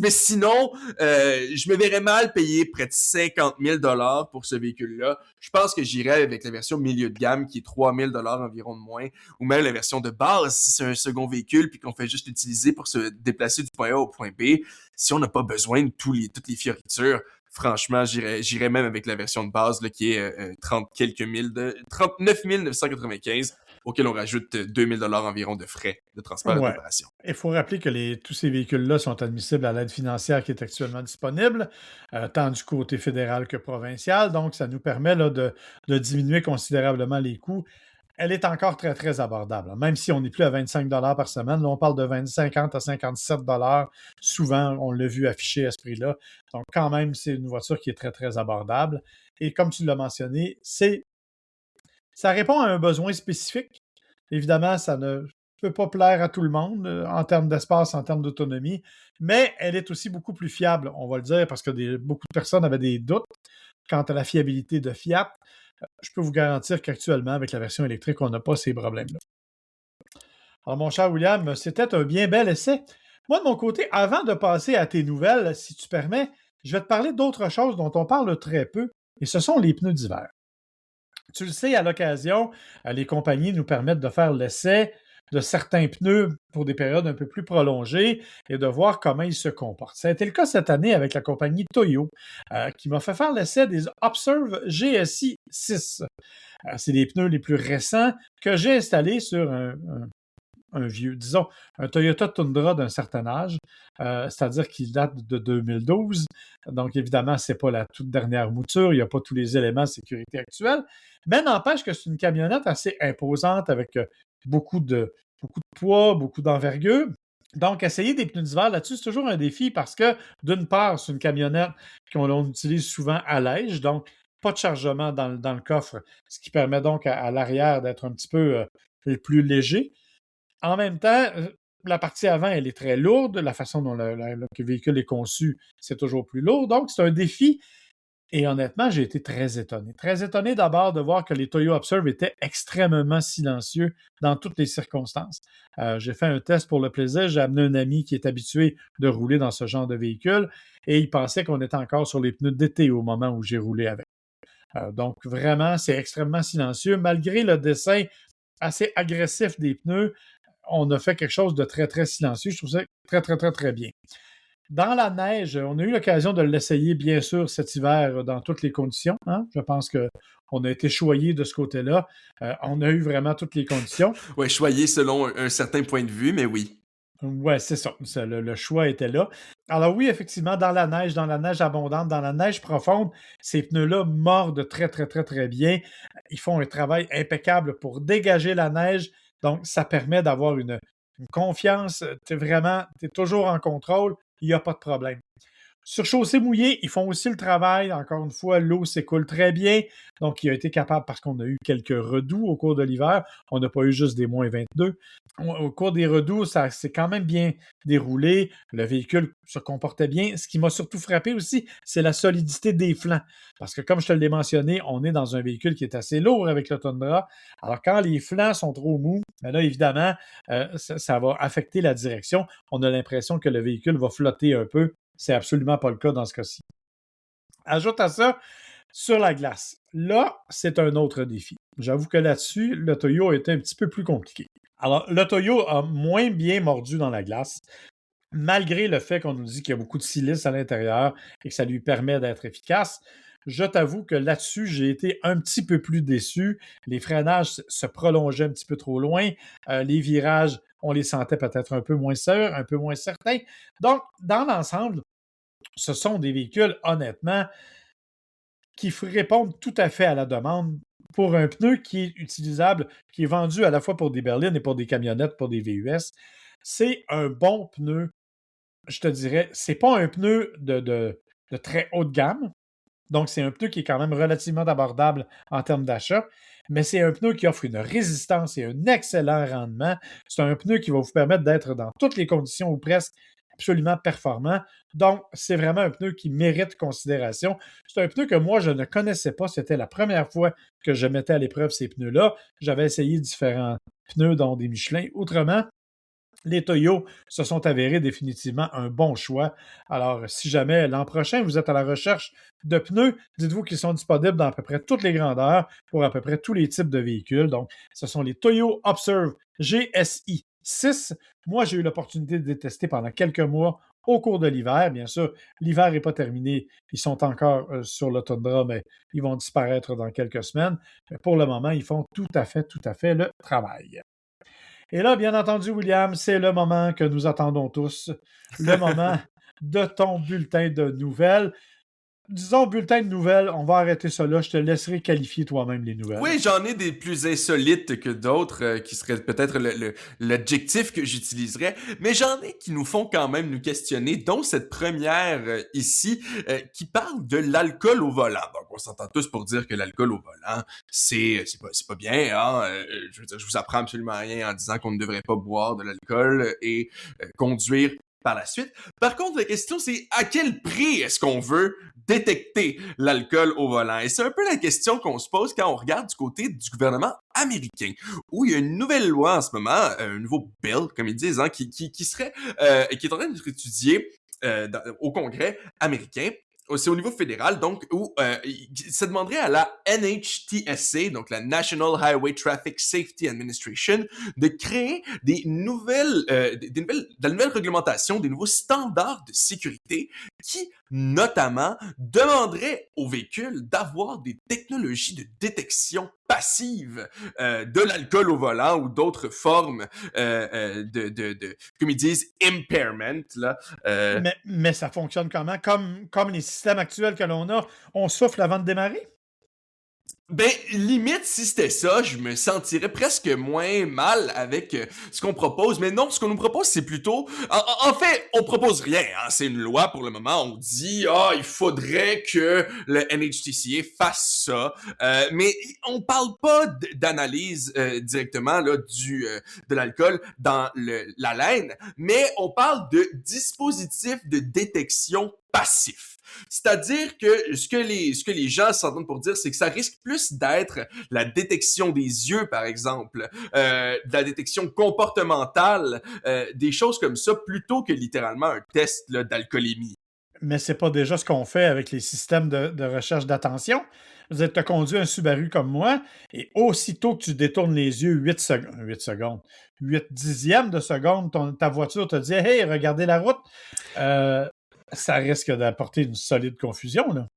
sinon, je me verrais mal payer près de 50 000 pour ce véhicule-là. Je pense que j'irais avec la version milieu de gamme qui est 3 000 environ de moins, ou même la version de base si c'est un second véhicule puis qu'on fait juste l'utiliser pour se déplacer du point A au point B. Si on n'a pas besoin de toutes les fioritures, franchement, j'irais même avec la version de base là, qui est 39 995, auquel on rajoute 2 000 environ de frais de transport et de Ouais. préparation. Il faut rappeler que tous ces véhicules-là sont admissibles à l'aide financière qui est actuellement disponible, tant du côté fédéral que provincial. Donc, ça nous permet là, de diminuer considérablement les coûts. Elle est encore très, très abordable. Même si on n'est plus à 25 par semaine, là, on parle de 50 à 57 souvent, on l'a vu affiché à ce prix-là. Donc, quand même, c'est une voiture qui est très, très abordable. Et comme tu l'as mentionné, ça répond à un besoin spécifique. Évidemment, ça ne peut pas plaire à tout le monde en termes d'espace, en termes d'autonomie, mais elle est aussi beaucoup plus fiable, on va le dire, parce que beaucoup de personnes avaient des doutes quant à la fiabilité de Fiat. Je peux vous garantir qu'actuellement, avec la version électrique, on n'a pas ces problèmes-là. Alors, mon cher William, c'était un bien bel essai. Moi, de mon côté, avant de passer à tes nouvelles, si tu permets, je vais te parler d'autre chose dont on parle très peu, et ce sont les pneus d'hiver. Tu le sais, à l'occasion, les compagnies nous permettent de faire l'essai de certains pneus pour des périodes un peu plus prolongées et de voir comment ils se comportent. Ça a été le cas cette année avec la compagnie Toyo, qui m'a fait faire l'essai des Observe GSI 6. C'est les pneus les plus récents que j'ai installés sur un vieux, disons, un Toyota Tundra d'un certain âge, c'est-à-dire qu'il date de 2012. Donc, évidemment, ce n'est pas la toute dernière mouture, il n'y a pas tous les éléments de sécurité actuels, mais n'empêche que c'est une camionnette assez imposante avec beaucoup de poids, beaucoup d'envergure. Donc, essayer des pneus d'hiver là-dessus, c'est toujours un défi parce que, d'une part, c'est une camionnette qu'on utilise souvent à l'ège, donc pas de chargement dans le coffre, ce qui permet donc à l'arrière d'être un petit peu plus léger. En même temps, la partie avant, elle est très lourde. La façon dont le véhicule est conçu, c'est toujours plus lourd. Donc, c'est un défi. Et honnêtement, j'ai été très étonné. Très étonné d'abord de voir que les Toyo Observe étaient extrêmement silencieux dans toutes les circonstances. J'ai fait un test pour le plaisir. J'ai amené un ami qui est habitué de rouler dans ce genre de véhicule et il pensait qu'on était encore sur les pneus d'été au moment où j'ai roulé avec. Donc, vraiment, c'est extrêmement silencieux. Malgré le dessin assez agressif des pneus, on a fait quelque chose de très, très silencieux. Je trouve ça très, très, très, très bien. Dans la neige, on a eu l'occasion de l'essayer, bien sûr, cet hiver dans toutes les conditions. Hein? Je pense qu'on a été choyés de ce côté-là. On a eu vraiment toutes les conditions. Ouais, choyé selon un certain point de vue, mais oui. Ouais, c'est ça. Le choix était là. Alors oui, effectivement, dans la neige abondante, dans la neige profonde, ces pneus-là mordent très, très, très, très bien. Ils font un travail impeccable pour dégager la neige. Donc, ça permet d'avoir une confiance. Tu es toujours en contrôle. Il n'y a pas de problème. Sur chaussée mouillée, ils font aussi le travail. Encore une fois, l'eau s'écoule très bien. Donc, il a été capable, parce qu'on a eu quelques redoux au cours de l'hiver. On n'a pas eu juste des moins 22. Au cours des redoux, ça s'est quand même bien déroulé. Le véhicule se comportait bien. Ce qui m'a surtout frappé aussi, c'est la solidité des flancs. Parce que, comme je te l'ai mentionné, on est dans un véhicule qui est assez lourd avec le Tundra. Alors, quand les flancs sont trop mous, ben là, évidemment, ça va affecter la direction. On a l'impression que le véhicule va flotter un peu. C'est absolument pas le cas dans ce cas-ci. Ajoute à ça, sur la glace. Là, c'est un autre défi. J'avoue que là-dessus, le Toyo était un petit peu plus compliqué. Alors, le Toyo a moins bien mordu dans la glace, malgré le fait qu'on nous dit qu'il y a beaucoup de silice à l'intérieur et que ça lui permet d'être efficace. Je t'avoue que là-dessus, j'ai été un petit peu plus déçu. Les freinages se prolongeaient un petit peu trop loin. Les virages, on les sentait peut-être un peu moins sûrs, un peu moins certains. Donc, dans l'ensemble, ce sont des véhicules, honnêtement, qui répondent tout à fait à la demande pour un pneu qui est utilisable, qui est vendu à la fois pour des berlines et pour des camionnettes, pour des VUS. C'est un bon pneu, je te dirais. C'est pas un pneu de très haut de gamme. Donc, c'est un pneu qui est quand même relativement abordable en termes d'achat, mais c'est un pneu qui offre une résistance et un excellent rendement. C'est un pneu qui va vous permettre d'être dans toutes les conditions ou presque absolument performant. Donc, c'est vraiment un pneu qui mérite considération. C'est un pneu que moi, je ne connaissais pas. C'était la première fois que je mettais à l'épreuve ces pneus-là. J'avais essayé différents pneus, dont des Michelin. Autrement, les Toyo se sont avérés définitivement un bon choix. Alors, si jamais l'an prochain, vous êtes à la recherche de pneus, dites-vous qu'ils sont disponibles dans à peu près toutes les grandeurs pour à peu près tous les types de véhicules. Donc, ce sont les Toyo Observe GSI 6. Moi, j'ai eu l'opportunité de les tester pendant quelques mois au cours de l'hiver. Bien sûr, l'hiver n'est pas terminé. Ils sont encore sur le Tundra, mais ils vont disparaître dans quelques semaines. Mais pour le moment, ils font tout à fait le travail. Et là, bien entendu, William, c'est le moment que nous attendons tous, le moment de ton bulletin de nouvelles. Disons bulletin de nouvelles, on va arrêter ça là, je te laisserai qualifier toi-même les nouvelles. Oui, j'en ai des plus insolites que d'autres, qui seraient peut-être l'adjectif que j'utiliserais, mais j'en ai qui nous font quand même nous questionner, dont cette première ici, qui parle de l'alcool au volant. Donc, on s'entend tous pour dire que l'alcool au volant, c'est pas bien, hein. Je veux dire, je vous apprends absolument rien en disant qu'on ne devrait pas boire de l'alcool et conduire par la suite. Par contre, la question, c'est à quel prix est-ce qu'on veut détecter l'alcool au volant? Et c'est un peu la question qu'on se pose quand on regarde du côté du gouvernement américain, où il y a une nouvelle loi en ce moment, un nouveau bill, comme ils disent, hein, qui serait, qui est en train d'être étudié au Congrès américain. C'est au niveau fédéral, donc, où ça demanderait à la NHTSA, donc la National Highway Traffic Safety Administration, de créer de la nouvelle réglementation, des nouveaux standards de sécurité qui, notamment, demanderaient aux véhicules d'avoir des technologies de détection passive de l'alcool au volant ou d'autres formes comme ils disent, impairment, là. Mais ça fonctionne comment? Comme les systèmes actuels que l'on a, on souffle avant de démarrer? Ben, limite, si c'était ça, je me sentirais presque moins mal avec ce qu'on propose. Mais non, ce qu'on nous propose, c'est plutôt... En fait, on propose rien. Hein. C'est une loi pour le moment. On dit, il faudrait que le NHTCA fasse ça. Mais on parle pas d'analyse directement là de l'alcool dans la laine, mais on parle de dispositifs de détection passifs. C'est-à-dire que ce que les gens s'entendent pour dire, c'est que ça risque plus d'être la détection des yeux, par exemple, de la détection comportementale, des choses comme ça, plutôt que littéralement un test là, d'alcoolémie. Mais c'est pas déjà ce qu'on fait avec les systèmes de recherche d'attention. Vous êtes, tu as conduit un Subaru comme moi, et aussitôt que tu détournes les yeux 8 dixièmes de seconde, ta voiture te dit « Hey, regardez la route! Ça risque d'apporter une solide confusion, là.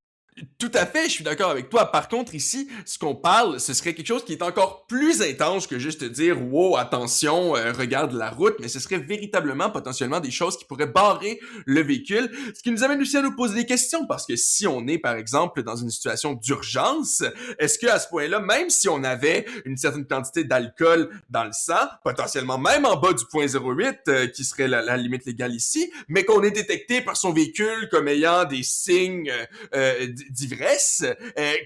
Tout à fait, je suis d'accord avec toi. Par contre, ici, ce qu'on parle, ce serait quelque chose qui est encore plus intense que juste te dire wow, attention, regarde la route, mais ce serait véritablement potentiellement des choses qui pourraient barrer le véhicule, ce qui nous amène aussi à nous poser des questions, parce que si on est, par exemple, dans une situation d'urgence, est-ce que à ce point-là, même si on avait une certaine quantité d'alcool dans le sang, potentiellement même en bas du 0.08, qui serait la limite légale ici, mais qu'on est détecté par son véhicule comme ayant des signes d'ivresse,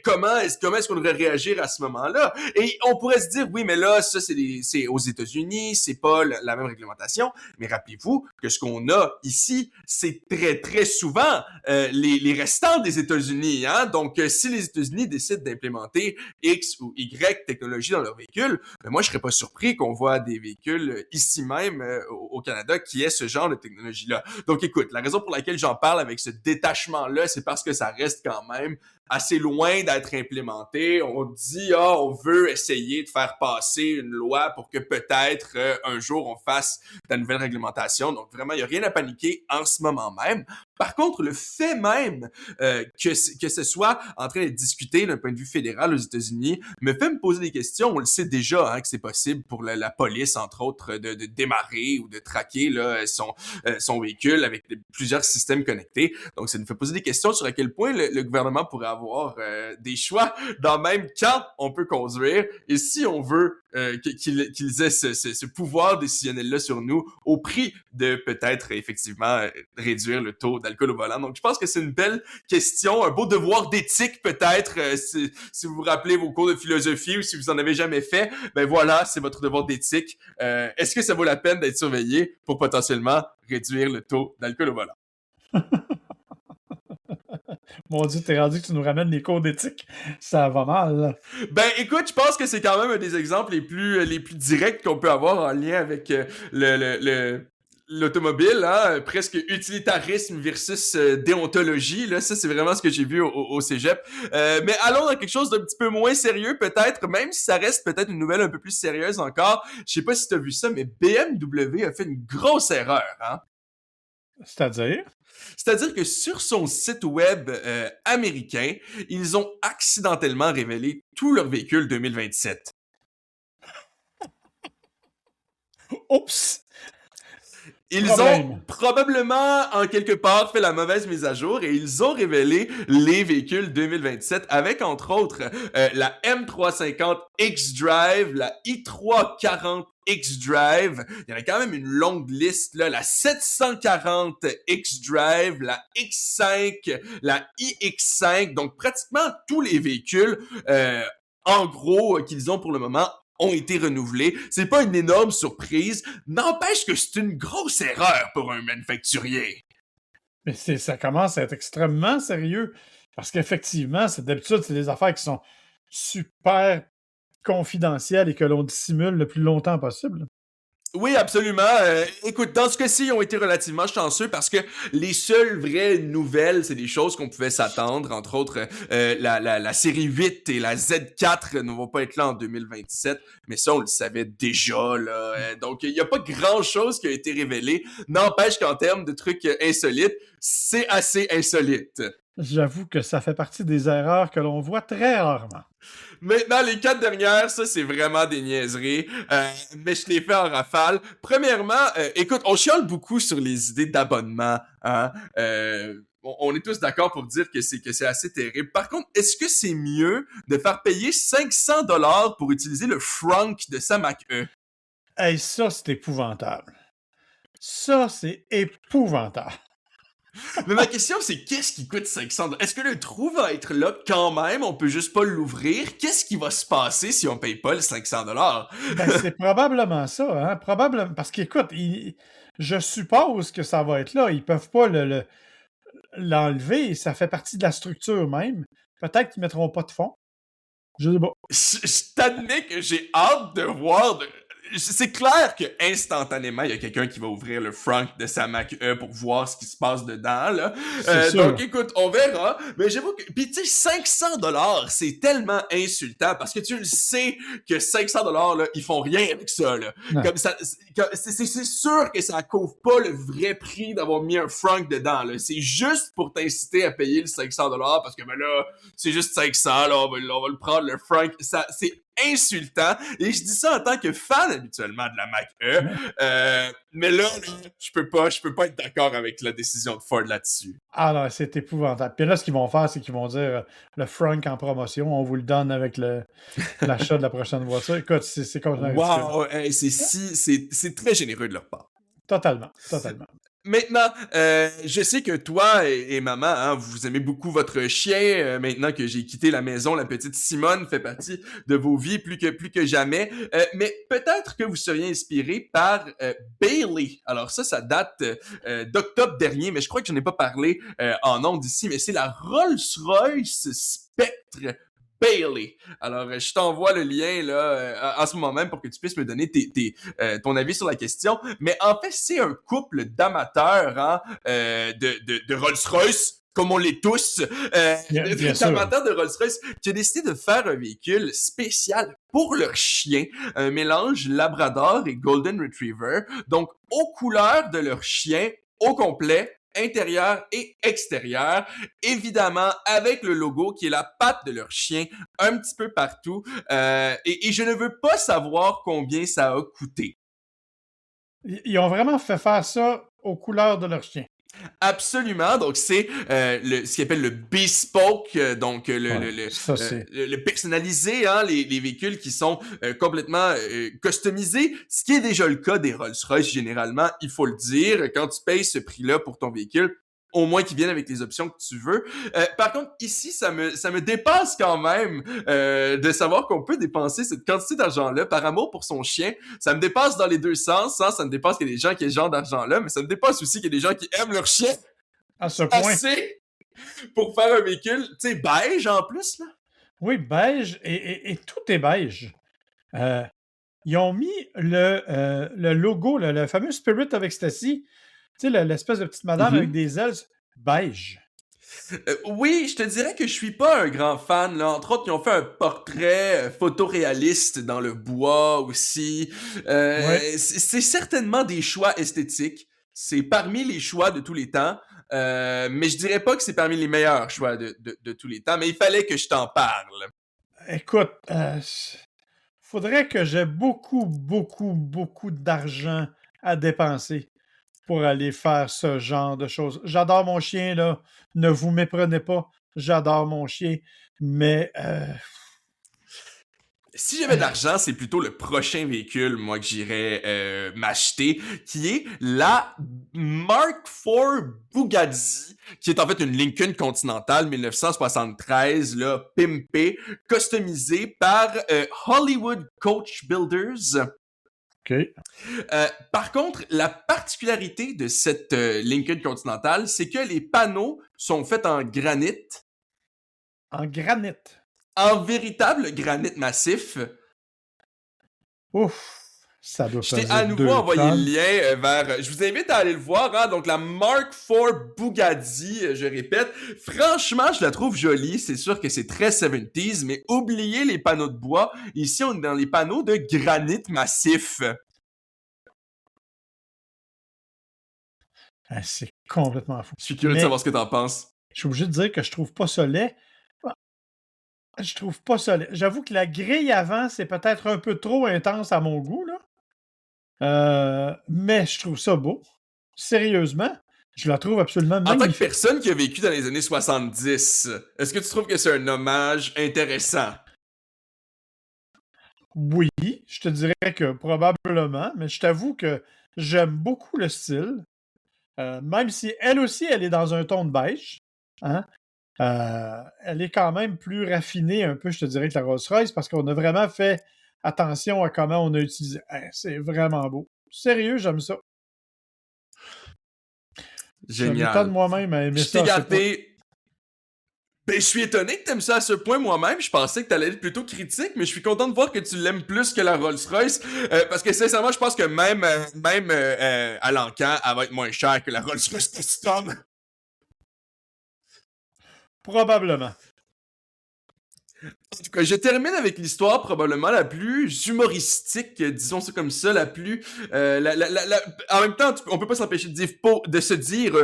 comment est-ce qu'on devrait réagir à ce moment-là? Et on pourrait se dire, oui, mais là, ça, c'est aux États-Unis, c'est pas la même réglementation. Mais rappelez-vous que ce qu'on a ici, c'est très, très souvent les restants des États-Unis. Hein? Donc, si les États-Unis décident d'implémenter X ou Y technologie dans leur véhicule, ben moi, je serais pas surpris qu'on voit des véhicules ici même au Canada qui aient ce genre de technologie-là. Donc, écoute, la raison pour laquelle j'en parle avec ce détachement-là, c'est parce que ça reste quand même assez loin d'être implémenté. On dit, on veut essayer de faire passer une loi pour que peut-être un jour on fasse de la nouvelle réglementation. Donc vraiment, il n'y a rien à paniquer en ce moment même. Par contre, le fait même que ce soit en train de discuter d'un point de vue fédéral aux États-Unis me fait me poser des questions. On le sait déjà hein, que c'est possible pour la police, entre autres, de démarrer ou de traquer là, son véhicule avec plusieurs systèmes connectés. Donc, ça nous fait poser des questions sur à quel point le gouvernement pourrait avoir des choix dans même quand on peut conduire et si on veut qu'ils aient ce pouvoir décisionnel-là sur nous au prix de peut-être effectivement réduire le taux d'alcool au volant. Donc, je pense que c'est une belle question, un beau devoir d'éthique peut-être, si vous vous rappelez vos cours de philosophie ou si vous en avez jamais fait, ben voilà, c'est votre devoir d'éthique. Est-ce que ça vaut la peine d'être surveillé pour potentiellement réduire le taux d'alcool au volant? Mon Dieu, t'es rendu que tu nous ramènes les cours d'éthique. Ça va mal, là. Ben, écoute, je pense que c'est quand même un des exemples les plus directs qu'on peut avoir en lien avec l'automobile, hein, presque utilitarisme versus déontologie, là, ça c'est vraiment ce que j'ai vu au cégep. Mais allons dans quelque chose d'un petit peu moins sérieux peut-être, même si ça reste peut-être une nouvelle un peu plus sérieuse encore. Je sais pas si t'as vu ça, mais BMW a fait une grosse erreur, hein. C'est-à-dire? C'est-à-dire que sur son site web américain, ils ont accidentellement révélé tous leurs véhicules 2027. Oups! Ils Problème. ont probablement, en quelque part, fait la mauvaise mise à jour et ils ont révélé les véhicules 2027 avec, entre autres, la M350 X-Drive, la i340 X-Drive. Il y en a quand même une longue liste, là. La 740 X-Drive, la X5, la iX5. Donc, pratiquement tous les véhicules, en gros, qu'ils ont pour le moment ont été renouvelés. C'est pas une énorme surprise. N'empêche que c'est une grosse erreur pour un manufacturier. Mais ça commence à être extrêmement sérieux. Parce qu'effectivement, d'habitude, c'est des affaires qui sont super confidentielles et que l'on dissimule le plus longtemps possible. Oui, absolument. Écoute, dans ce cas-ci, ils ont été relativement chanceux parce que les seules vraies nouvelles, c'est des choses qu'on pouvait s'attendre. Entre autres, la série 8 et la Z4 ne vont pas être là en 2027. Mais ça, on le savait déjà, là. Donc, il n'y a pas grand-chose qui a été révélé. N'empêche qu'en termes de trucs insolites, c'est assez insolite. J'avoue que ça fait partie des erreurs que l'on voit très rarement. Maintenant, les 4 dernières, ça, c'est vraiment des niaiseries. Mais je les fais en rafale. Premièrement, écoute, on chiale beaucoup sur les idées d'abonnement. Hein? On est tous d'accord pour dire que c'est assez terrible. Par contre, est-ce que c'est mieux de faire payer 500$ pour utiliser le Frunk de sa Mac E? Hey, ça, c'est épouvantable. Ça, c'est épouvantable. Mais ma question, c'est qu'est-ce qui coûte 500$? Est-ce que le trou va être là quand même? On peut juste pas l'ouvrir? Qu'est-ce qui va se passer si on paye pas le 500$? Ben, c'est probablement ça, hein? Probablement. Parce qu'écoute, je suppose que ça va être là. Ils peuvent pas l'enlever. Ça fait partie de la structure même. Peut-être qu'ils mettront pas de fond. Je sais pas. Je t'admets que j'ai hâte de voir c'est clair que instantanément il y a quelqu'un qui va ouvrir le front de sa Mac E pour voir ce qui se passe dedans là. C'est Donc sûr. écoute, on verra. Mais j'avoue que puis tu sais 500 $, c'est tellement insultant parce que tu le sais que 500 $ là, ils font rien avec ça là. Non. Comme ça, c'est sûr que ça couvre pas le vrai prix d'avoir mis un franc dedans là. C'est juste pour t'inciter à payer le 500 $ parce que ben là, c'est juste 500 là, on va le prendre le franc. Ça, c'est insultant. Et je dis ça en tant que fan habituellement de la Mac E. Mais là, je peux pas être d'accord avec la décision de Ford là-dessus. Ah non, c'est épouvantable. Puis là, ce qu'ils vont faire, c'est qu'ils vont dire le Frank en promotion, on vous le donne avec l'achat de la prochaine voiture. Écoute, c'est complètement ridicule. Wow, hey, c'est très généreux de leur part. Totalement, totalement. Maintenant, je sais que toi et maman, hein, vous aimez beaucoup votre chien. Maintenant que j'ai quitté la maison, la petite Simone fait partie de vos vies plus que jamais. Mais peut-être que vous seriez inspiré par Bailey. Alors ça date d'octobre dernier, mais je crois que je n'en ai pas parlé en ondes ici, mais c'est la Rolls-Royce Spectre Bailey. Alors, je t'envoie le lien là en ce moment même pour que tu puisses me donner ton avis sur la question. Mais en fait, c'est un couple d'amateurs hein, de Rolls-Royce, comme on l'est tous, Bien sûr. d'amateurs de Rolls-Royce, qui a décidé de faire un véhicule spécial pour leur chien, un mélange Labrador et Golden Retriever, donc aux couleurs de leur chien au complet, intérieur et extérieur, évidemment avec le logo qui est la patte de leur chien un petit peu partout. Et je ne veux pas savoir combien ça a coûté. Ils ont vraiment fait faire ça aux couleurs de leur chien. Absolument, donc c'est ce qu'ils appelle le bespoke, donc le personnalisé, hein, les véhicules qui sont complètement customisés, ce qui est déjà le cas des Rolls-Royce généralement, il faut le dire, quand tu payes ce prix-là pour ton véhicule, au moins qu'ils viennent avec les options que tu veux. Par contre, ici, ça me dépasse quand même de savoir qu'on peut dépenser cette quantité d'argent-là par amour pour son chien. Ça me dépasse dans les deux sens. Hein? Ça me dépasse qu'il y a des gens qui aient ce genre d'argent-là, mais ça me dépasse aussi qu'il y a des gens qui aiment leur chien À ce point. assez pour faire un véhicule, tu sais, beige en plus. Là. Oui, beige, et tout est beige. Ils ont mis le logo, le fameux Spirit of Ecstasy, tu sais, l'espèce de petite madame avec des ailes beige. Oui, je te dirais que je suis pas un grand fan. Là. Entre autres, ils ont fait un portrait photoréaliste dans le bois aussi. Ouais. C'est certainement des choix esthétiques. C'est parmi les choix de tous les temps. Mais je dirais pas que c'est parmi les meilleurs choix de tous les temps. Mais il fallait que je t'en parle. Écoute, faudrait que j'ai beaucoup, beaucoup, beaucoup d'argent à dépenser pour aller faire ce genre de choses. J'adore mon chien, là. Ne vous méprenez pas. J'adore mon chien. Mais Si j'avais de l'argent, c'est plutôt le prochain véhicule, moi, que j'irais m'acheter, qui est la Mark IV Bugatti, qui est en fait une Lincoln Continental 1973, là, pimpée, customisée par Hollywood Coach Builders. OK. Par contre, la particularité de cette Lincoln Continental, c'est que les panneaux sont faits en granit. En granit. En véritable granit massif. Ouf! Ça doit Je t'ai peser à nouveau 2 envoyé le tonnes. lien vers... Je vous invite à aller le voir, hein? Donc la Mark IV Bugatti, je répète. Franchement, je la trouve jolie. C'est sûr que c'est très 70s, mais oubliez les panneaux de bois. Ici, on est dans les panneaux de granit massif. Ah, c'est complètement fou. Je suis curieux de savoir ce que t'en penses. Je suis obligé de dire que je trouve pas ça laid. Je trouve pas ça laid. J'avoue que la grille avant, c'est peut-être un peu trop intense à mon goût, là. Mais je trouve ça beau. Sérieusement, je la trouve absolument En tant que magnifique. personne qui a vécu dans les années 70, est-ce que tu trouves que c'est un hommage intéressant? Oui, je te dirais que probablement, mais je t'avoue que j'aime beaucoup le style. Même si elle aussi, elle est dans un ton de beige. Hein? Elle est quand même plus raffinée un peu, je te dirais, que la Rolls-Royce parce qu'on a vraiment fait attention à comment on a utilisé. C'est vraiment beau. Sérieux, j'aime ça. Je m'étonne Génial. moi-même à aimer Je ça t'ai à ce point. gâté. Ben, je suis étonné que t'aimes ça à ce point moi-même. Je pensais que t'allais être plutôt critique, mais je suis content de voir que tu l'aimes plus que la Rolls-Royce. Parce que sincèrement, je pense que même à l'encan, elle va être moins chère que la Rolls-Royce Custom. Probablement. En tout cas, je termine avec l'histoire probablement la plus humoristique, disons ça comme ça, la plus... En même temps, on peut pas s'empêcher de se dire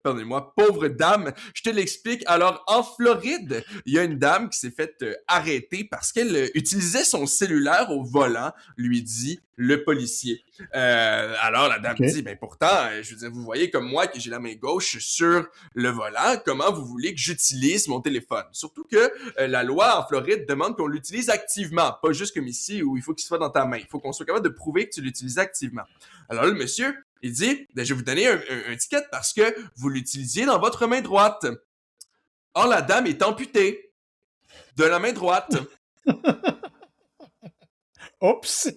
pardonnez-moi, pauvre dame, je te l'explique. Alors, en Floride, il y a une dame qui s'est faite arrêter parce qu'elle utilisait son cellulaire au volant, lui dit le policier. Alors, la dame dit, ben pourtant, je veux dire, vous voyez comme moi que j'ai la main gauche sur le volant, comment vous voulez que j'utilise mon téléphone? Surtout que la loi en Floride demande qu'on l'utilise activement, pas juste comme ici où il faut qu'il soit dans ta main. Il faut qu'on soit capable de prouver que tu l'utilises activement. Alors le monsieur, il dit, ben, je vais vous donner un ticket parce que vous l'utilisiez dans votre main droite. Or, la dame est amputée de la main droite. Oups!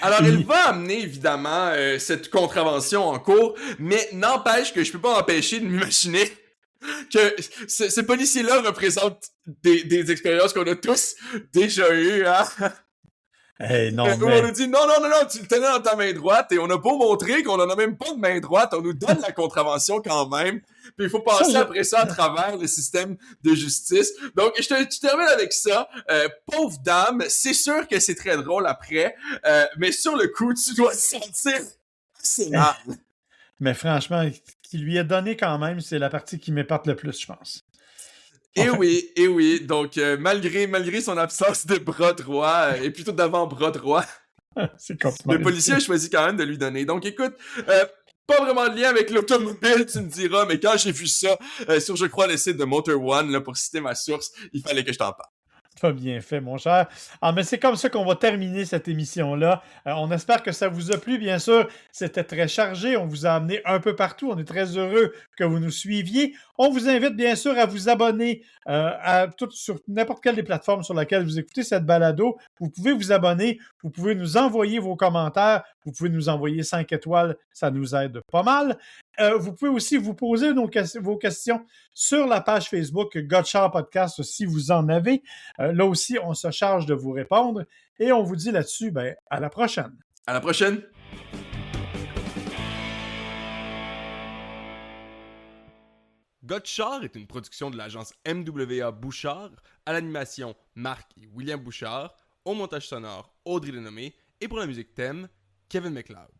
Alors, elle va amener, évidemment, cette contravention en cours, mais n'empêche que je peux pas empêcher de m'imaginer que ces policiers-là représentent des expériences qu'on a tous déjà eues, hein? Hey, non, où on nous dit non, tu le tenais dans ta main droite et on a beau montrer qu'on en a même pas de main droite, on nous donne la contravention quand même. Puis il faut passer après ça à travers le système de justice. Donc je termine avec ça. Pauvre dame, c'est sûr que c'est très drôle après, mais sur le coup, tu dois te sentir assez mal. Mais franchement, qui lui est donné quand même, c'est la partie qui m'épate le plus, je pense. Et oui. Donc, malgré son absence de bras droit, et plutôt d'avant-bras droit, le policier a choisi quand même de lui donner. Donc, écoute, pas vraiment de lien avec l'automobile, tu me diras, mais quand j'ai vu ça sur, je crois, le site de Motor One, là, pour citer ma source, il fallait que je t'en parle. Pas bien fait, mon cher. Ah, mais c'est comme ça qu'on va terminer cette émission-là. On espère que ça vous a plu, bien sûr. C'était très chargé. On vous a amené un peu partout. On est très heureux que vous nous suiviez. On vous invite, bien sûr, à vous abonner sur n'importe quelle des plateformes sur laquelle vous écoutez cette balado. Vous pouvez vous abonner. Vous pouvez nous envoyer vos commentaires. Vous pouvez nous envoyer 5 étoiles. Ça nous aide pas mal. Vous pouvez aussi vous poser vos questions sur la page Facebook Gotchard Podcast si vous en avez. Là aussi, on se charge de vous répondre et on vous dit là-dessus, ben, à la prochaine. À la prochaine! Gotchard est une production de l'agence MWA Bouchard, à l'animation Marc et William Bouchard, au montage sonore Audrey Denomé et pour la musique thème Kevin MacLeod.